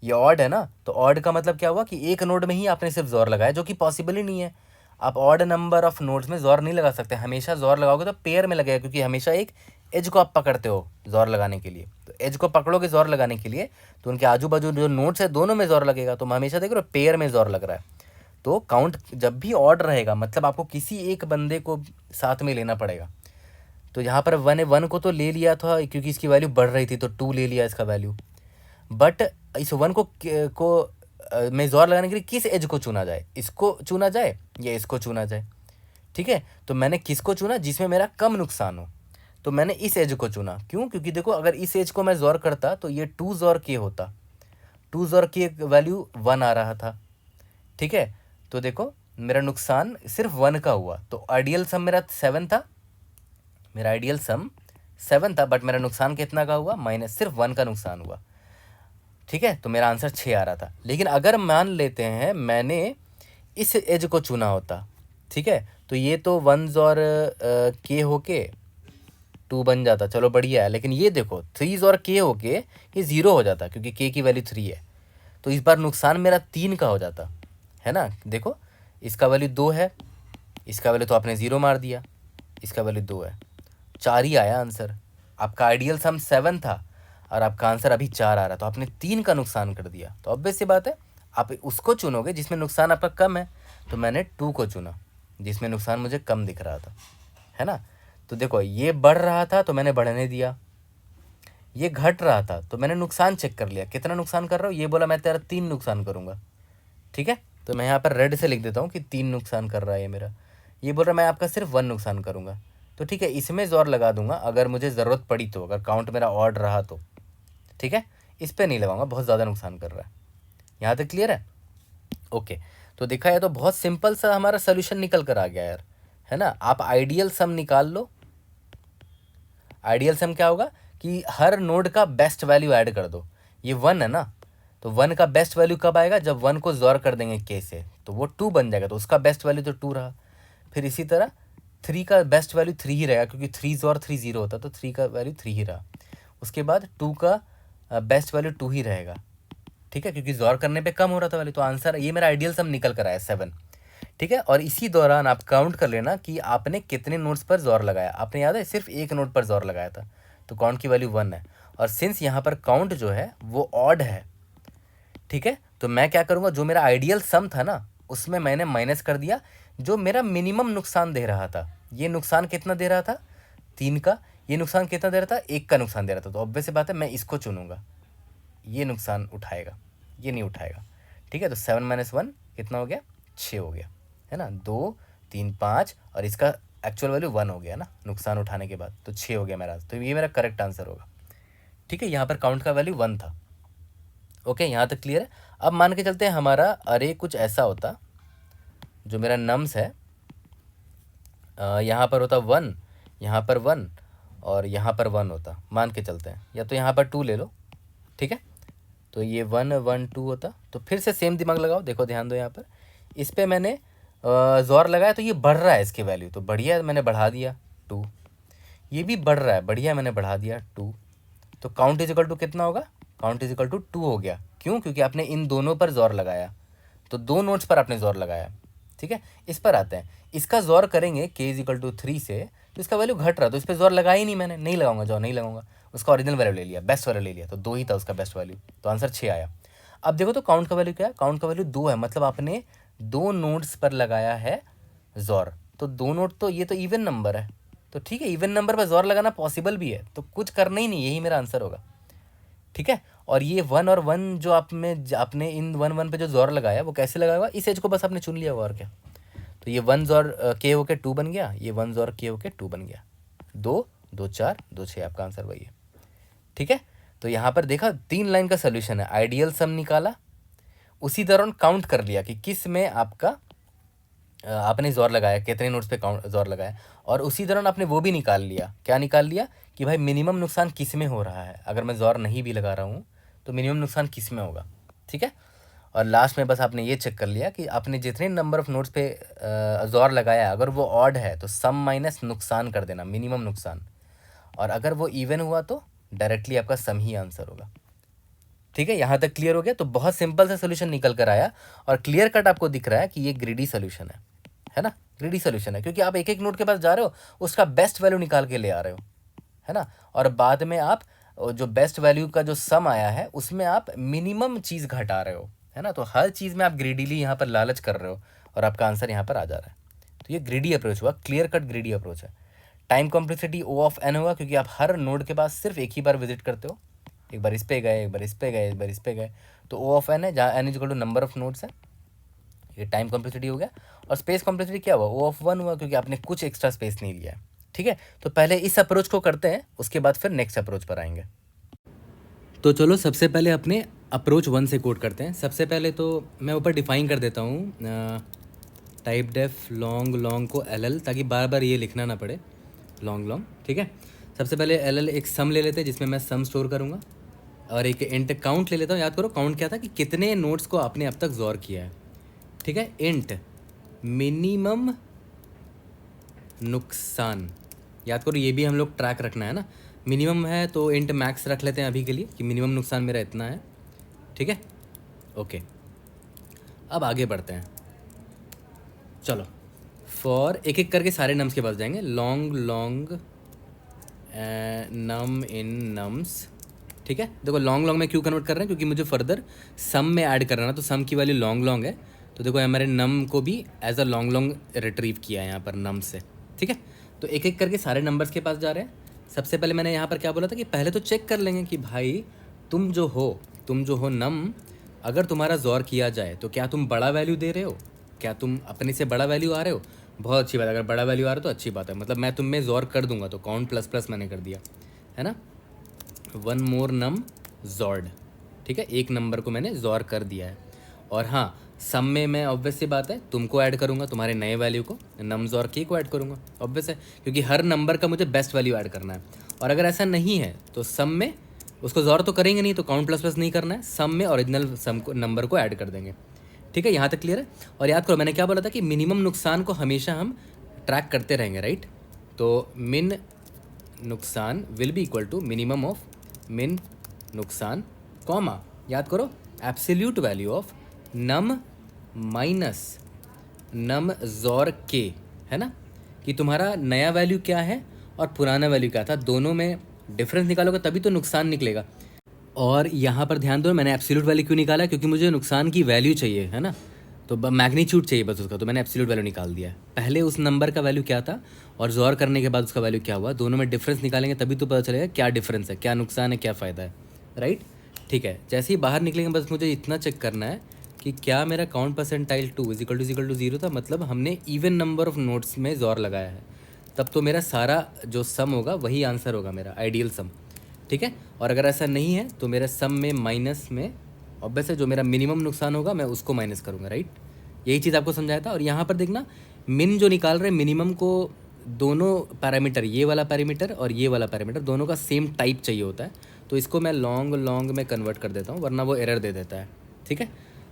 ये ऑड है ना। तो ऑड का मतलब क्या हुआ कि एक नोड में ही आपने सिर्फ ज़ोर लगाया, जो कि पॉसिबल ही नहीं है। आप ऑड नंबर ऑफ नोड्स में ज़ोर नहीं लगा सकते, हमेशा ज़ोर लगाओगे तो पेयर में लगेगा, क्योंकि हमेशा एक एज को आप पकड़ते हो ज़ोर लगाने के लिए। तो एज को पकड़ोगे ज़ोर लगाने के लिए, तो उनके आजू बाजू जो नोड्स है दोनों में ज़ोर लगेगा। तो हमेशा देख रहे हो पेयर में ज़ोर लग रहा है। तो काउंट जब भी ऑड रहेगा, मतलब आपको किसी एक बंदे को साथ में लेना पड़ेगा। तो यहाँ पर 1 को तो ले लिया था क्योंकि इसकी वैल्यू बढ़ रही थी, तो 2 ले लिया इसका वैल्यू। बट इस 1 को में ज़ोर लगाने के लिए किस एज को चुना जाए? इसको चुना जाए या इसको चुना जाए? ठीक है, तो मैंने किसको चुना? जिसमें मेरा कम नुकसान हो। तो मैंने इस एज को चुना, क्यों? क्योंकि देखो अगर इस एज को मैं ज़ोर करता तो ये 2 ज़ोर के होता, 2 ज़ोर की वैल्यू 1 आ रहा था। ठीक है, तो देखो मेरा नुकसान सिर्फ 1 का हुआ। तो आइडियल सम मेरा 7 था, मेरा आइडियल सम 7 था, बट मेरा नुकसान कितना का हुआ? माइनस, सिर्फ 1 का नुकसान हुआ। ठीक है, तो मेरा आंसर 6 आ रहा था। लेकिन अगर मान लेते हैं मैंने इस एज को चुना होता, ठीक है, तो ये तो 1 और के होके 2 बन जाता, चलो बढ़िया है। लेकिन ये देखो 3 और के होके ये 0 हो जाता, क्योंकि के की वैल्यू 3 है। तो इस बार नुकसान मेरा 3 का हो जाता, है ना। देखो इसका वैल्यू 2 है, इसका वैल्यू तो आपने 0 मार दिया, इसका वैल्यू 2 है, 4 ही आया आंसर। आपका आइडियल सम 7 था और आपका आंसर अभी 4 आ रहा है, तो आपने 3 का नुकसान कर दिया। तो ऑब्वियस सी बात है आप उसको चुनोगे जिसमें नुकसान आपका कम है। तो मैंने 2 को चुना जिसमें नुकसान मुझे कम दिख रहा था, है ना। तो देखो ये बढ़ रहा था तो मैंने बढ़ने दिया, ये घट रहा था तो मैंने नुकसान चेक कर लिया, कितना नुकसान कर रहा हूँ। ये बोला मैं तेरा 3 नुकसान करूँगा, ठीक है, तो मैं यहाँ पर रेड से लिख देता हूँ कि 3 नुकसान कर रहा है ये मेरा। ये बोल रहा मैं आपका सिर्फ 1 नुकसान करूँगा, तो ठीक है इसमें ज़ोर लगा दूंगा अगर मुझे ज़रूरत पड़ी तो, अगर काउंट मेरा ऑड रहा तो। ठीक है, इस पर नहीं लगाऊंगा, बहुत ज़्यादा नुकसान कर रहा है। यहाँ तक क्लियर है? ओके, तो देखा है तो बहुत सिंपल सा हमारा सोल्यूशन निकल कर आ गया यार, है ना। आप आइडियल सम निकाल लो। आइडियल सम क्या होगा कि हर नोड का बेस्ट वैल्यू ऐड कर दो। ये 1 है ना, तो 1 का बेस्ट वैल्यू कब आएगा? जब 1 को ज़ोर कर देंगे के से, तो वो 2 बन जाएगा, तो उसका बेस्ट वैल्यू तो 2 रहा। फिर इसी तरह 3 का बेस्ट वैल्यू 3 ही रहेगा, क्योंकि 3 ज़ोर 3 0 होता, तो 3 का वैल्यू 3 ही रहा। उसके बाद 2 का बेस्ट वैल्यू 2 ही रहेगा, ठीक है, क्योंकि ज़ोर करने पे कम हो रहा था वैल्यू। तो आंसर ये मेरा आइडियल सम निकल कर आया 7। ठीक है, और इसी दौरान आप काउंट कर लेना कि आपने कितने नोट्स पर ज़ोर लगाया। आपने याद है सिर्फ एक नोट पर ज़ोर लगाया था, तो काउंट की वैल्यू 1 है। और सिंस यहाँ पर काउंट जो है वो ऑड है, ठीक है, तो मैं क्या करूँगा, जो मेरा आइडियल सम था ना उसमें मैंने माइनस कर दिया जो मेरा मिनिमम नुकसान दे रहा था। ये नुकसान कितना दे रहा था? 3 का। ये नुकसान कितना दे रहा था? 1 का नुकसान दे रहा था। तो ऑब्वियस सी बात है मैं इसको चुनूंगा, ये नुकसान उठाएगा, ये नहीं उठाएगा। ठीक है, तो 7 माइनस 1 कितना हो गया? 6 हो गया, है ना। 2 3 5 और इसका एक्चुअल वैल्यू 1 हो गया ना नुकसान उठाने के बाद, तो 6 हो गया मेरा। तो ये मेरा करेक्ट आंसर होगा। ठीक है, यहाँ पर काउंट का वैल्यू 1 था। ओके, यहाँ तक क्लियर है। अब मान के चलते हैं हमारा अरे कुछ ऐसा होता जो मेरा नम्स है यहाँ पर होता 1, यहाँ पर 1 और यहाँ पर 1 होता, मान के चलते हैं, या तो यहाँ पर 2 ले लो, ठीक है। तो ये 1 1 2 होता। तो फिर से सेम दिमाग लगाओ, देखो ध्यान दो यहाँ पर, इस पर मैंने जोर लगाया तो ये बढ़ रहा है इसकी वैल्यू, तो बढ़िया मैंने बढ़ा दिया 2। ये भी बढ़ रहा है, बढ़िया मैंने बढ़ा दिया 2। तो काउंट इज इक्वल टू कितना होगा, काउंट इज इक्वल टू 2 हो गया। क्यों? क्योंकि आपने इन दोनों पर जोर लगाया, तो 2 नोट्स पर आपने जोर लगाया, ठीक है। इस पर आते हैं, इसका जोर करेंगे k इज इक्वल टू 3 से, तो इसका वैल्यू घट रहा, तो इस पर जोर लगाया ही नहीं मैंने, नहीं लगाऊंगा जोर, नहीं लगाऊंगा। उसका ओरिजिनल वैल्यू ले लिया, बेस्ट वैल्यू ले लिया, तो 2 ही था उसका बेस्ट वैल्यू, तो आंसर 6 आया। अब देखो तो काउंट का वैल्यू क्या है, काउंट का वैल्यू 2 है, मतलब आपने 2 नोट्स पर लगाया है जोर। तो 2 नोट तो ये तो इवन नंबर है, तो ठीक है, इवन नंबर पर जोर लगाना पॉसिबल भी है, तो कुछ करना ही नहीं, यही मेरा आंसर होगा, ठीक है। और ये 1 और 1 जो आपने इन 1 1 पे जो जोर लगाया वो कैसे लगाया हुआ, इस एज को बस आपने चुन लिया हुआ, और क्या। तो ये 1 जोर के होके 2 बन गया, ये 1 जोर के होके 2 बन गया, 2 2 4 2 6, आपका आंसर वही है, ठीक है। तो यहाँ पर देखा 3 लाइन का सोल्यूशन है, आइडियल सम निकाला, उसी दौरान काउंट कर लिया कि किस में आपका आपने जोर लगाया, कितने नोट्स पे काउंट जोर लगाया, और उसी दौरान आपने वो भी निकाल लिया, क्या निकाल लिया कि भाई मिनिमम नुकसान किस में हो रहा है, अगर मैं जोर नहीं भी लगा रहा हूँ तो मिनिमम नुकसान किस में होगा, ठीक है। और लास्ट में बस आपने ये चेक कर लिया कि आपने जितने नंबर ऑफ नोट्स पे जोर लगाया, अगर वो ऑड है तो सम माइनस नुकसान कर देना, मिनिमम नुकसान, और अगर वो इवन हुआ तो डायरेक्टली आपका सम ही आंसर होगा, ठीक है। यहाँ तक क्लियर हो गया। तो बहुत सिंपल सा सोल्यूशन निकल कर आया, और क्लियर कट आपको दिख रहा है कि ये ग्रीडी सोल्यूशन है ना, ग्रीडी सोल्यूशन है, क्योंकि आप एक एक नोट के पास जा रहे हो, उसका बेस्ट वैल्यू निकाल के ले आ रहे हो, है ना, और बाद में आप जो बेस्ट वैल्यू का जो सम आया है उसमें आप मिनिमम चीज़ घटा रहे हो, है ना। तो हर चीज़ में आप ग्रीडीली यहाँ पर लालच कर रहे हो, और आपका आंसर यहाँ पर आ जा रहा है। तो ये ग्रीडी अप्रोच हुआ, क्लियर कट ग्रीडी अप्रोच है। Time complexity O of n होगा, क्योंकि आप हर नोड के पास सिर्फ एक ही बार विजिट करते हो, एक बार इस पे गए, एक बार इस पे गए, एक बार इस पे गए, तो O ऑफ n है, जहाँ n equal to number of nodes है, ये टाइम कॉम्प्लेक्सिटी हो गया। और स्पेस कॉम्प्लेक्सिटी क्या हुआ, O ऑफ 1 हुआ, क्योंकि आपने कुछ एक्स्ट्रा स्पेस नहीं लिया है, ठीक है। तो पहले इस अप्रोच को करते हैं, उसके बाद फिर नेक्स्ट अप्रोच पर आएंगे। तो चलो सबसे पहले अपने अप्रोच 1 से कोड करते हैं। सबसे पहले तो मैं ऊपर डिफाइन कर देता हूँ टाइप डेफ लॉन्ग लॉन्ग को LL, ताकि बार बार ये लिखना ना पड़े, लॉन्ग लॉन्ग, ठीक है। सबसे पहले LL एक सम ले लेते हैं, जिसमें मैं सम स्टोर करूँगा, और एक इंट काउंट ले लेता हूँ। याद करो काउंट क्या था, कि कितने नोट्स को आपने अब तक जोर किया है, ठीक है। इंट मिनिमम नुकसान, याद करो ये भी हम लोग ट्रैक रखना है ना, मिनिमम है तो इंट मैक्स रख लेते हैं अभी के लिए, कि मिनिमम नुकसान मेरा इतना है, ठीक है, ओके। अब आगे बढ़ते हैं, चलो फॉर एक एक करके सारे नम्स के पास जाएंगे, लॉन्ग लॉन्ग नम इन नम्स, ठीक है। देखो लॉन्ग लॉन्ग में क्यों कन्वर्ट कर रहे हैं, क्योंकि मुझे फर्दर सम में ऐड करना है, तो सम की वैल्यू लॉन्ग लॉन्ग है, तो देखो हमारे नम को भी as a long long retrieve किया है यहाँ पर नम से, ठीक है। तो एक एक करके सारे नंबर्स के पास जा रहे हैं। सबसे पहले मैंने यहाँ पर क्या बोला था, कि पहले तो चेक कर लेंगे कि भाई तुम जो हो नम, अगर तुम्हारा जोर किया जाए तो क्या तुम बड़ा वैल्यू दे रहे हो, क्या तुम अपने से बड़ा वैल्यू आ रहे हो, बहुत अच्छी बात है, अगर बड़ा वैल्यू आ रहा है तो अच्छी बात है, मतलब मैं तुम में जोर कर दूंगा, तो काउंट प्लस प्लस मैंने कर दिया, है ना, 1 मोर नम जॉर्ड, ठीक है, एक नंबर को मैंने जोर कर दिया है। और हाँ, सम में मैं ऑब्वियस सी बात है तुमको ऐड करूँगा, तुम्हारे नए वैल्यू को, नम जोर के को ऐड करूँगा, ऑब्वियस है, क्योंकि हर नंबर का मुझे बेस्ट वैल्यू ऐड करना है। और अगर ऐसा नहीं है तो सम में उसको जोर तो करेंगे नहीं, तो काउंट प्लस प्लस नहीं करना है, सम में ओरिजिनल सम को नंबर को ऐड कर देंगे, ठीक है। यहाँ तक क्लियर है। और याद करो मैंने क्या बोला था, कि मिनिमम नुकसान को हमेशा हम ट्रैक करते रहेंगे, राइट। तो मिन नुकसान will be equal to minimum of min नुकसान, कॉमा, याद करो absolute value of num minus num जोर के, है ना, कि तुम्हारा नया वैल्यू क्या है और पुराना वैल्यू क्या था, दोनों में डिफरेंस निकालोगे तभी तो नुकसान निकलेगा। और यहाँ पर ध्यान दो, मैंने एब्सोल्यूट वैल्यू क्यों निकाला, क्योंकि मुझे नुकसान की वैल्यू चाहिए, है ना, तो मैग्नीट्यूड चाहिए बस उसका, तो मैंने एब्सोल्यूट वैल्यू निकाल दिया है। पहले उस नंबर का वैल्यू क्या था और जोर करने के बाद उसका वैल्यू क्या हुआ, दोनों में डिफरेंस निकालेंगे तभी तो पता चलेगा क्या डिफरेंस है, क्या नुकसान है, क्या फ़ायदा है, राइट, ठीक है। जैसे ही बाहर निकलेंगे बस मुझे इतना चेक करना है कि क्या मेरा count percentile 2 is equal to 0 था, मतलब हमने इवन नंबर ऑफ नोट्स में जोर लगाया है, तब तो मेरा सारा जो सम होगा वही आंसर होगा मेरा आइडियल सम, ठीक है। और अगर ऐसा नहीं है तो मेरे सम में माइनस में ऑब्वियस है जो मेरा मिनिमम नुकसान होगा मैं उसको माइनस करूँगा, राइट, यही चीज़ आपको समझाया था। और यहाँ पर देखना मिन जो निकाल रहे हैं, मिनिमम को दोनों पैरामीटर, ये वाला पैरामीटर और ये वाला पैरामीटर, दोनों का सेम टाइप चाहिए होता है। तो इसको मैं लॉन्ग में कन्वर्ट कर देता हूँ, वरना वो एरर दे देता है। ठीक है,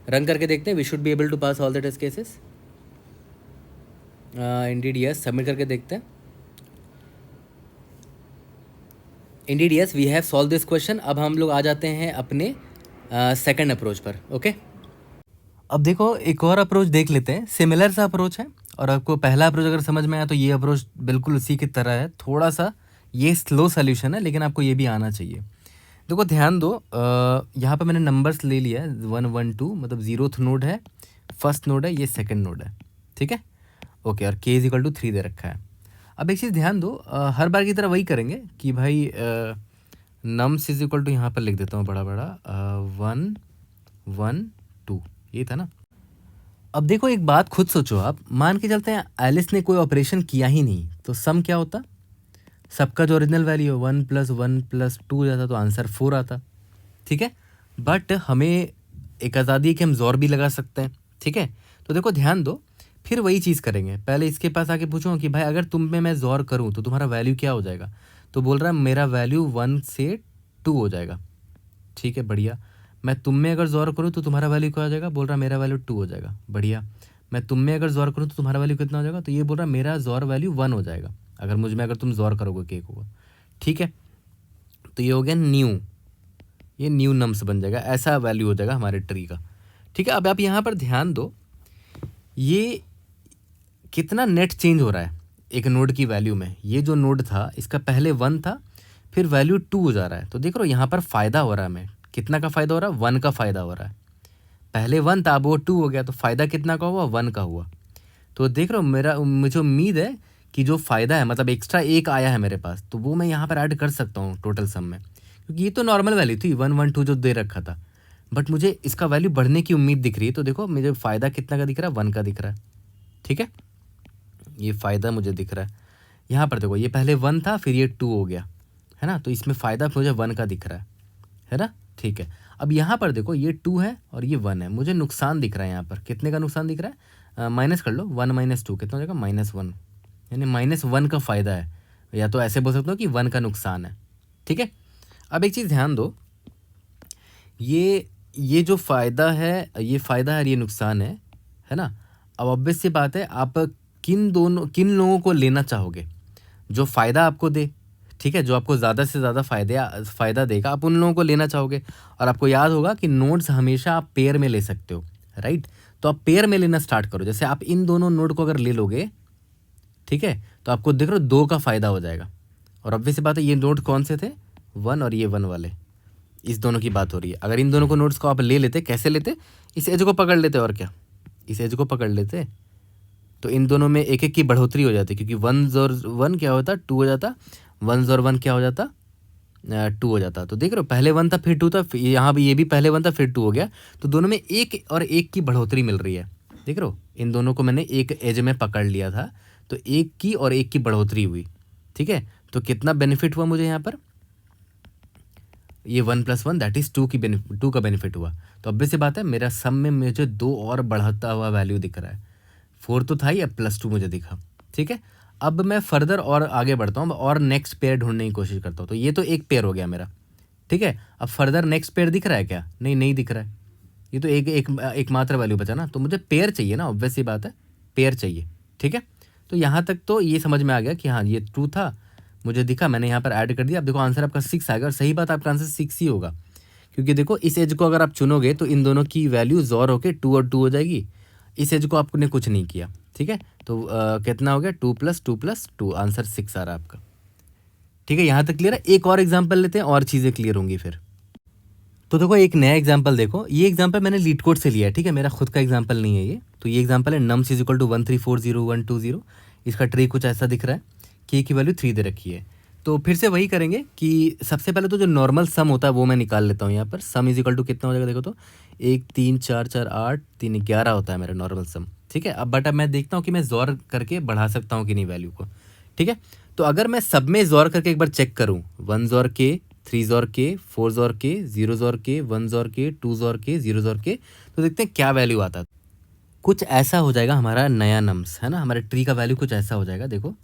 रन करके देखते हैं। We should be able to pass all the test cases. Indeed yes, submit करके देखते हैं। Indeed yes, we have solve this question. अब हम लोग आ जाते हैं अपने सेकंड अप्रोच पर। ओके, अब देखो एक और अप्रोच देख लेते हैं, सिमिलर सा अप्रोच है। और आपको पहला अप्रोच अगर समझ में आया तो ये अप्रोच बिल्कुल उसी की तरह है। थोड़ा सा ये स्लो सोल्यूशन है, लेकिन आपको ये भी आना चाहिए। देखो ध्यान दो, यहाँ पे मैंने नंबर्स ले लिया है 1 1 2, मतलब 0th नोड है, फर्स्ट नोड है, ये सेकंड नोड है। ठीक है, ओके, और k = 3 दे रखा है। अब एक चीज़ ध्यान दो, हर बार की तरह वही करेंगे कि भाई नम्स = यहाँ पर लिख देता हूँ बड़ा 1 1 2, ये था ना। अब देखो एक बात खुद सोचो आप, मान के चलते हैं एलिस ने कोई ऑपरेशन किया ही नहीं, तो सम क्या होता? सबका जो ओरिजिनल वैल्यू 1 + 1 + 2 जाता तो आंसर 4 आता। ठीक है, बट हमें एक आज़ादी है कि हम जोर भी लगा सकते हैं। ठीक है, तो देखो ध्यान दो, फिर वही चीज़ करेंगे। पहले इसके पास आके पूछूंगा कि भाई अगर तुम में मैं जोर करूं तो तुम्हारा वैल्यू क्या हो जाएगा? तो बोल रहा है मेरा वैल्यू 1 से 2 हो जाएगा। ठीक है, बढ़िया। मैं तुम में अगर जोर करूँ तो तुम्हारा वैल्यू क्या हो जाएगा? बोल रहा मेरा वैल्यू 2 हो जाएगा। बढ़िया। मैं तुम में अगर जोर करूँ तो तुम्हारा वैल्यू कितना हो जाएगा? तो ये बोल रहा मेरा जोर वैल्यू 1 हो जाएगा अगर मुझ में अगर तुम जोर करोगे केक होगा। ठीक है, तो ये हो गया न्यू, ये न्यू नम्स बन जाएगा, ऐसा वैल्यू हो जाएगा हमारे ट्री का। ठीक है, अब आप यहाँ पर ध्यान दो, ये कितना नेट चेंज हो रहा है एक नोड की वैल्यू में। ये जो नोड था इसका पहले 1 था, फिर वैल्यू 2 हो जा रहा है। तो देख रहे हो यहाँ पर फ़ायदा हो रहा है हमें। कितना का फ़ायदा हो रहा है? 1 का फ़ायदा हो रहा है। पहले 1 था, अब वो 2 हो गया, तो फ़ायदा कितना का हुआ? 1 का हुआ। तो देख रहे हो, मुझे उम्मीद है कि जो फ़ायदा है, मतलब एक्स्ट्रा 1 आया है मेरे पास, तो वो मैं यहाँ पर ऐड कर सकता हूँ टोटल सम में, क्योंकि ये तो नॉर्मल वैल्यू थी 1 1 2 जो दे रखा था, बट मुझे इसका वैल्यू बढ़ने की उम्मीद दिख रही है। तो देखो मुझे फ़ायदा कितना का दिख रहा है? 1 का दिख रहा है। ठीक है, ये फ़ायदा मुझे दिख रहा है। यहाँ पर देखो, ये पहले 1 था, फिर ये 2 हो गया, है ना? तो इसमें फ़ायदा मुझे 1 का दिख रहा है ना? ठीक है, अब यहाँ पर देखो ये 2 है और ये 1 है, मुझे नुकसान दिख रहा है यहाँ पर। कितने का नुकसान दिख रहा है? माइनस कर लो, 1 - 2 कितना हो जाएगा? -1, यानी -1 का फ़ायदा है, या तो ऐसे बोल सकते हो कि 1 का नुकसान है। ठीक है, अब एक चीज़ ध्यान दो, ये जो फ़ायदा है, ये फ़ायदा है और ये नुकसान है ना? अब ऑब्वियस सी बात है, आप किन लोगों को लेना चाहोगे? जो फ़ायदा आपको दे, ठीक है, जो आपको ज़्यादा से ज़्यादा फ़ायदा देगा, आप उन लोगों को लेना चाहोगे। और आपको याद होगा कि नोड्स हमेशा आप पेयर में ले सकते हो, राइट? तो आप पेयर में लेना स्टार्ट करो। जैसे आप इन दोनों नोड को अगर ले लोगे, ठीक है, तो आपको देख रहे हो 2 का फ़ायदा हो जाएगा। और ऑब्वियस सी बात है, ये नोड कौन से थे? 1 और ये 1 वाले, इस दोनों की बात हो रही है। अगर इन दोनों को नोड्स को आप ले लेते, कैसे लेते? इस एज को पकड़ लेते, और क्या, इस एज को पकड़ लेते, तो इन दोनों में एक एक की बढ़ोतरी हो जाती, क्योंकि 1 और 1 क्या होता? 2 हो जाता। 1 और 1 क्या हो जाता? 2 हो जाता। तो देख रहे हो, पहले 1 था, फिर 2 था, फिर यहाँ भी ये भी पहले 1 था, फिर 2 हो गया। तो दोनों में 1 और 1 की बढ़ोतरी मिल रही है। देख रहे हो, इन दोनों को मैंने एक एज में पकड़ लिया था, तो 1 की और 1 की बढ़ोतरी हुई। ठीक है, तो कितना बेनिफिट हुआ मुझे यहाँ पर? ये 1 + 1 दैट इज़ 2 का बेनिफिट हुआ। तो ऑब्वियस सी बात है, मेरा सम में मुझे 2 और बढ़ता हुआ वैल्यू दिख रहा है। 4 तो था ही, अब +2 मुझे दिखा। ठीक है, अब मैं फर्दर और आगे बढ़ता हूँ और नेक्स्ट पेयर ढूंढने की कोशिश करता हूँ। तो ये तो एक पेयर हो गया मेरा। ठीक है, अब फर्दर नेक्स्ट पेयर दिख रहा है क्या? नहीं दिख रहा है। ये तो एक मात्र वैल्यू बचा ना, तो मुझे पेयर चाहिए ना, ऑब्वियस सी बात है, पेयर चाहिए। ठीक है, तो यहाँ तक तो ये समझ में आ गया कि हाँ, ये 2 था, मुझे दिखा, मैंने यहाँ पर ऐड कर दिया। अब देखो आंसर आपका 6 आएगा, और सही बात, आपका आंसर 6 ही होगा, क्योंकि देखो इस एज को अगर आप चुनोगे तो इन दोनों की वैल्यू जोर होके 2 और 2 हो जाएगी। इस एज को आपने कुछ नहीं किया। ठीक है, तो कितना हो गया? 2 + 2 + 2, आंसर 6 आ रहा है आपका। ठीक है, यहाँ तक क्लियर है? एक और एग्जाम्पल लेते हैं और चीज़ें क्लियर होंगी फिर। तो देखो एक नया एग्जाम्पल देखो, ये एग्जाम्पल मैंने लीड कोड से लिया है। ठीक है, मेरा खुद का एग्जाम्पल नहीं है ये। तो ये एग्जाम्पल है nums = 1340120। इसका ट्री कुछ ऐसा दिख रहा है, k की वैल्यू 3 दे रखी है। तो फिर से वही करेंगे कि सबसे पहले तो जो नॉर्मल सम होता है वो मैं निकाल लेता हूँ यहाँ पर। सम = कितना हो जाएगा? देखो तो 1 3 4 4 8 3 11 होता है मेरा नॉर्मल सम। ठीक है, अब मैं देखता हूँ कि मैं जोर करके बढ़ा सकता हूँ कि नहीं वैल्यू को। ठीक है, तो अगर मैं सब में जोर करके एक बार चेक करूँ, 1 जोर k, 3 जोर k, 4 जोर k, 0 जोर k, 1 जोर k, 2 जोर k, 0 जोर k, तो देखते हैं क्या वैल्यू आता है। कुछ ऐसा हो जाएगा हमारा नया नम्स, है ना, हमारे ट्री का वैल्यू कुछ ऐसा हो जाएगा। देखो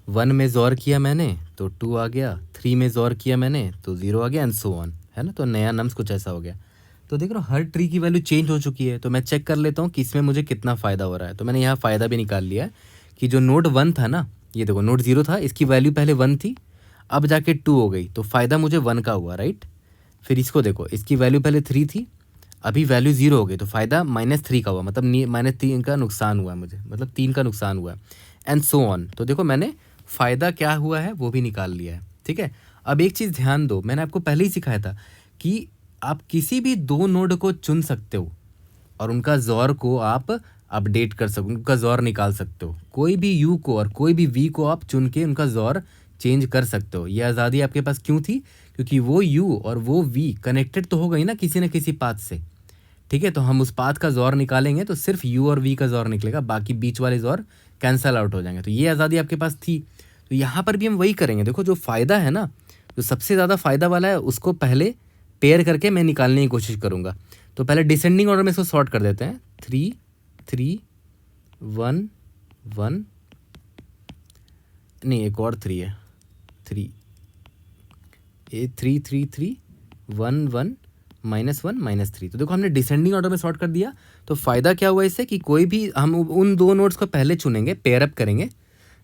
1 में ज़ोर किया मैंने तो 2 आ गया, 3 में ज़ोर किया मैंने तो 0 आ गया, एंड सो ऑन, है ना। तो नया नम्स कुछ ऐसा हो गया। तो देख रहे हो हर ट्री की वैल्यू चेंज हो चुकी है। तो मैं चेक कर लेता हूँ कि इसमें मुझे कितना फ़ायदा हो रहा है। तो मैंने यहाँ फ़ायदा भी निकाल लिया है कि जो नोड 1 था ना, ये देखो नोड 0 था, इसकी वैल्यू पहले 1 थी, अब जाके 2 हो गई, तो फ़ायदा मुझे 1 का हुआ, राइट। फिर इसको देखो, इसकी वैल्यू पहले 3 थी, अभी वैल्यू 0 हो गई, तो फ़ायदा -3 का हुआ, मतलब -3 का नुकसान हुआ मुझे, मतलब 3 का नुकसान हुआ, एंड सो ऑन। तो देखो मैंने फ़ायदा क्या हुआ है वो भी निकाल लिया है, ठीक है। अब एक चीज़ ध्यान दो, मैंने आपको पहले ही सिखाया था कि आप किसी भी 2 नोड को चुन सकते हो और उनका ज़ोर को आप अपडेट कर सकते हो, उनका ज़ोर निकाल सकते हो। कोई भी यू को और कोई भी वी को आप चुन के उनका ज़ोर चेंज कर सकते हो। ये आज़ादी आपके पास क्यों थी? क्योंकि वो यू और वो वी कनेक्टेड तो हो गई ना किसी न किसी पाथ से, ठीक है। तो हम उस पाथ का ज़ोर निकालेंगे तो सिर्फ यू और वी का ज़ोर निकलेगा, बाकी बीच वाले ज़ोर कैंसल आउट हो जाएंगे। तो ये आज़ादी आपके पास थी। तो यहाँ पर भी हम वही करेंगे। देखो जो फ़ायदा है ना, जो सबसे ज़्यादा फ़ायदा वाला है उसको पहले पेयर करके मैं निकालने की कोशिश करूँगा। तो पहले डिसेंडिंग ऑर्डर में इसको सॉर्ट कर देते हैं। 3 3 1 1, नहीं एक और 3 है, 3 3 3 3 1 1 -1 -3। तो देखो हमने डिसेंडिंग ऑर्डर में सॉर्ट कर दिया। तो फ़ायदा क्या हुआ इससे कि कोई भी हम उन 2 नोड्स को पहले चुनेंगे, पेयर अप करेंगे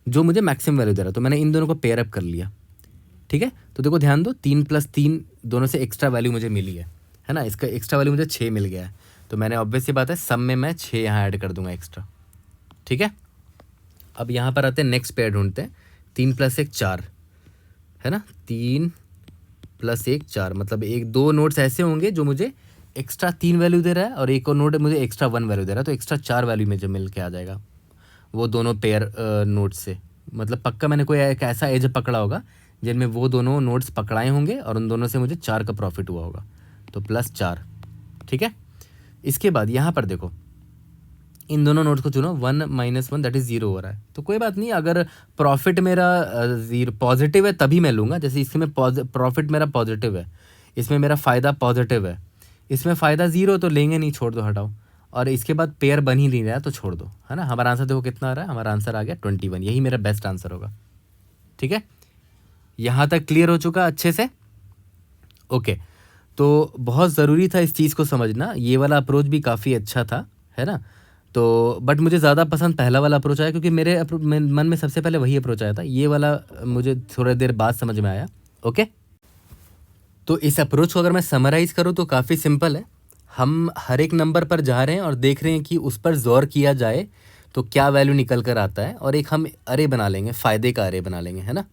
जो मुझे मैक्सिमम वैल्यू दे रहा है। तो मैंने इन दोनों को पेयर अप कर लिया, ठीक है। तो देखो ध्यान दो, 3 + 3 दोनों से एक्स्ट्रा वैल्यू मुझे मिली है ना। इसका एक्स्ट्रा वैल्यू मुझे 6 मिल गया है। तो मैंने ऑब्वियस सी बात है सम में मैं 6 यहाँ ऐड कर दूंगा एक्स्ट्रा, ठीक है। अब यहाँ पर आते हैं, नेक्स्ट पेयर ढूंढते हैं। 3 + 1 4, है ना। 3 + 1 4, मतलब 2 नोट्स ऐसे होंगे जो मुझे एक्स्ट्रा 3 वैल्यू दे रहा है और एक और नोट मुझे एक्स्ट्रा 1 वैल्यू दे रहा है। तो एक्स्ट्रा 4 वैल्यू में जो मिल के आ जाएगा वो दोनों पेयर नोट से। मतलब पक्का मैंने कोई एक ऐसा एज पकड़ा होगा जिनमें वो दोनों नोट्स पकड़ाए होंगे और उन दोनों से मुझे 4 का प्रॉफिट हुआ होगा। तो +4, ठीक है। इसके बाद यहाँ पर देखो, इन दोनों नोट्स को चुनो, 1 - 1 दैट इज़ 0 हो रहा है। तो कोई बात नहीं, अगर प्रॉफिट मेरा ज़ीरो पॉजिटिव है तभी मैं लूँगा। जैसे इसमें प्रॉफिट मेरा पॉजिटिव है, इसमें मेरा फ़ायदा पॉजिटिव है, इसमें फ़ायदा 0 तो लेंगे नहीं, छोड़ दो, हटाओ। और इसके बाद पेयर बन ही नहीं रहा है तो छोड़ दो, है ना। हमारा आंसर देखो कितना आ रहा है, हमारा आंसर आ गया 21। यही मेरा बेस्ट आंसर होगा, ठीक है। यहाँ तक क्लियर हो चुका अच्छे से? ओके। तो बहुत ज़रूरी था इस चीज़ को समझना। ये वाला अप्रोच भी काफ़ी अच्छा था, है ना। तो बट मुझे ज़्यादा पसंद पहला वाला अप्रोच आया, क्योंकि मेरे मन में सबसे पहले वही अप्रोच आया था। ये वाला मुझे थोड़ी देर बाद समझ में आया, ओके। तो इस अप्रोच को अगर मैं समराइज़ करूँ तो काफ़ी सिंपल है। हम हर एक नंबर पर जा रहे हैं और देख रहे हैं कि उस पर ज़ोर किया जाए तो क्या वैल्यू निकल कर आता है, और एक हम अरे बना लेंगे, फ़ायदे का अरे बना लेंगे, है ना,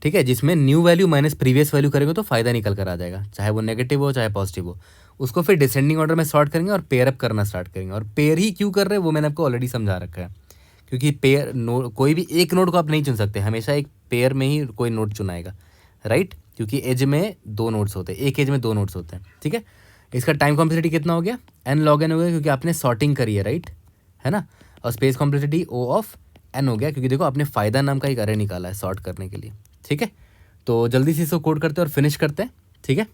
ठीक है। जिसमें new value minus previous value करेंगे तो फ़ायदा निकल कर आ जाएगा, चाहे वो नेगेटिव हो चाहे पॉजिटिव हो। उसको फिर डिसेंडिंग ऑर्डर में सॉर्ट करेंगे और पेयर अप करना स्टार्ट करेंगे। और पेयर ही क्यों कर रहे हैं वो मैंने आपको ऑलरेडी समझा रखा है, क्योंकि पेयर कोई भी एक नोड को आप नहीं चुन सकते, हमेशा एक पेयर में ही कोई नोड चुनाएगा, राइट। क्योंकि एज में 2 नोड्स होते हैं, एक एज में 2 नोड्स होते हैं, ठीक है। इसका टाइम कॉम्प्लेक्सिटी कितना हो गया, n log n हो गया, क्योंकि आपने सॉर्टिंग करी है, राइट, है ना। और space complexity O of n हो गया, क्योंकि देखो आपने फ़ायदा नाम का एक अरे निकाला है सॉर्ट करने के लिए, ठीक है। तो जल्दी से इसको कोड करते हैं और फिनिश करते हैं, ठीक है।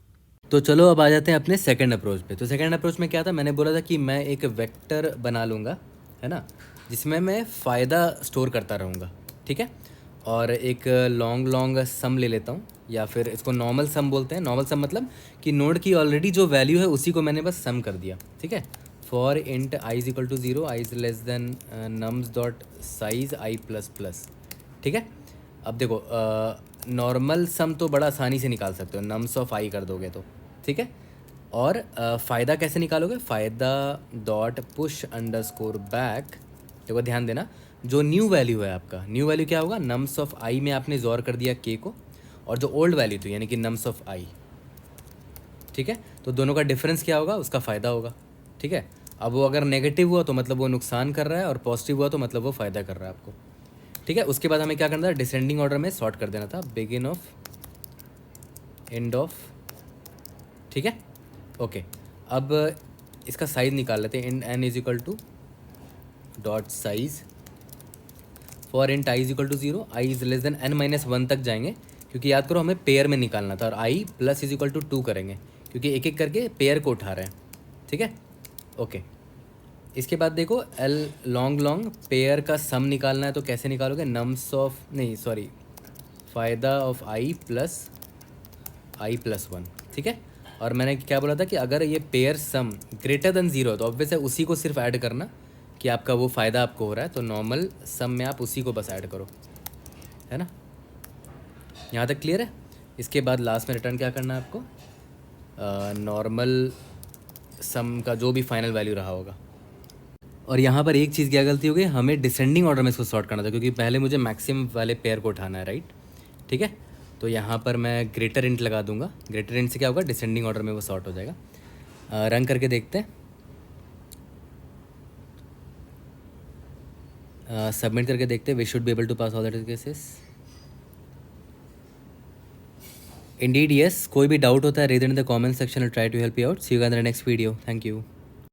तो चलो अब आ जाते हैं अपने सेकंड अप्रोच पे। तो सेकंड अप्रोच में क्या था, मैंने बोला था कि मैं एक वेक्टर बना लूँगा, है ना, जिसमें मैं फ़ायदा स्टोर करता रहूँगा, ठीक है। और एक लॉन्ग सम ले लेता हूँ, या फिर इसको नॉर्मल सम बोलते हैं। नॉर्मल सम मतलब कि नोड की ऑलरेडी जो वैल्यू है उसी को मैंने बस सम कर दिया, ठीक है। For int i = 0, i < nums dot size i++, ठीक है। अब देखो नॉर्मल सम तो बड़ा आसानी से निकाल सकते हो, नम्स ऑफ i कर दोगे तो, ठीक है। और फ़ायदा कैसे निकालोगे, फ़ायदा डॉट पुश अंडरस्कोर बैक। देखो ध्यान देना, जो न्यू वैल्यू है आपका, न्यू वैल्यू क्या होगा, नम्स ऑफ i में आपने ज़ोर कर दिया k को, और जो ओल्ड वैल्यू थी यानी कि नम्स ऑफ i, ठीक है। तो दोनों का डिफरेंस क्या होगा, उसका फ़ायदा होगा, ठीक है। अब वो अगर नेगेटिव हुआ तो मतलब वो नुकसान कर रहा है, और पॉजिटिव हुआ तो मतलब वो फ़ायदा कर रहा है आपको, ठीक है। उसके बाद हमें क्या करना था, डिसेंडिंग ऑर्डर में सॉर्ट कर देना था, बिगिन ऑफ एंड ऑफ, ठीक है, ओके। अब इसका साइज निकाल लेते हैं, n = dot size for int i = 0, i < n - 1 तक जाएंगे, क्योंकि याद करो हमें पेयर में निकालना था, और i + = 2 करेंगे, क्योंकि एक एक करके पेयर को उठा रहे हैं, ठीक है, ओके। इसके बाद देखो एल लॉन्ग लॉन्ग पेयर का सम निकालना है तो कैसे निकालोगे, नम्स ऑफ नहीं सॉरी फ़ायदा ऑफ आई प्लस +1, ठीक है। और मैंने क्या बोला था कि अगर ये पेयर सम ग्रेटर देन 0 है तो ऑब्वियस है उसी को सिर्फ ऐड करना कि आपका वो फ़ायदा आपको हो रहा है, तो नॉर्मल सम में आप उसी को बस ऐड करो, है ना। यहाँ तक क्लियर है। इसके बाद लास्ट में रिटर्न क्या करना है आपको, नॉर्मल सम का जो भी फाइनल वैल्यू रहा होगा। और यहाँ पर एक चीज़ क्या गलती हो गई, हमें डिसेंडिंग ऑर्डर में इसको सॉर्ट करना था क्योंकि पहले मुझे मैक्सिमम वाले पेयर को उठाना है, राइट, ठीक है। तो यहाँ पर मैं ग्रेटर इंट लगा दूंगा, ग्रेटर इंट से क्या होगा, डिसेंडिंग ऑर्डर में वो सॉर्ट हो जाएगा। रन करके देखते हैं, सबमिट करके देखते हैं। We should be able to pass all that cases. Indeed yes. कोई भी डाउट होता है read in the comment section, try to help you out. See you in the next video. Thank you.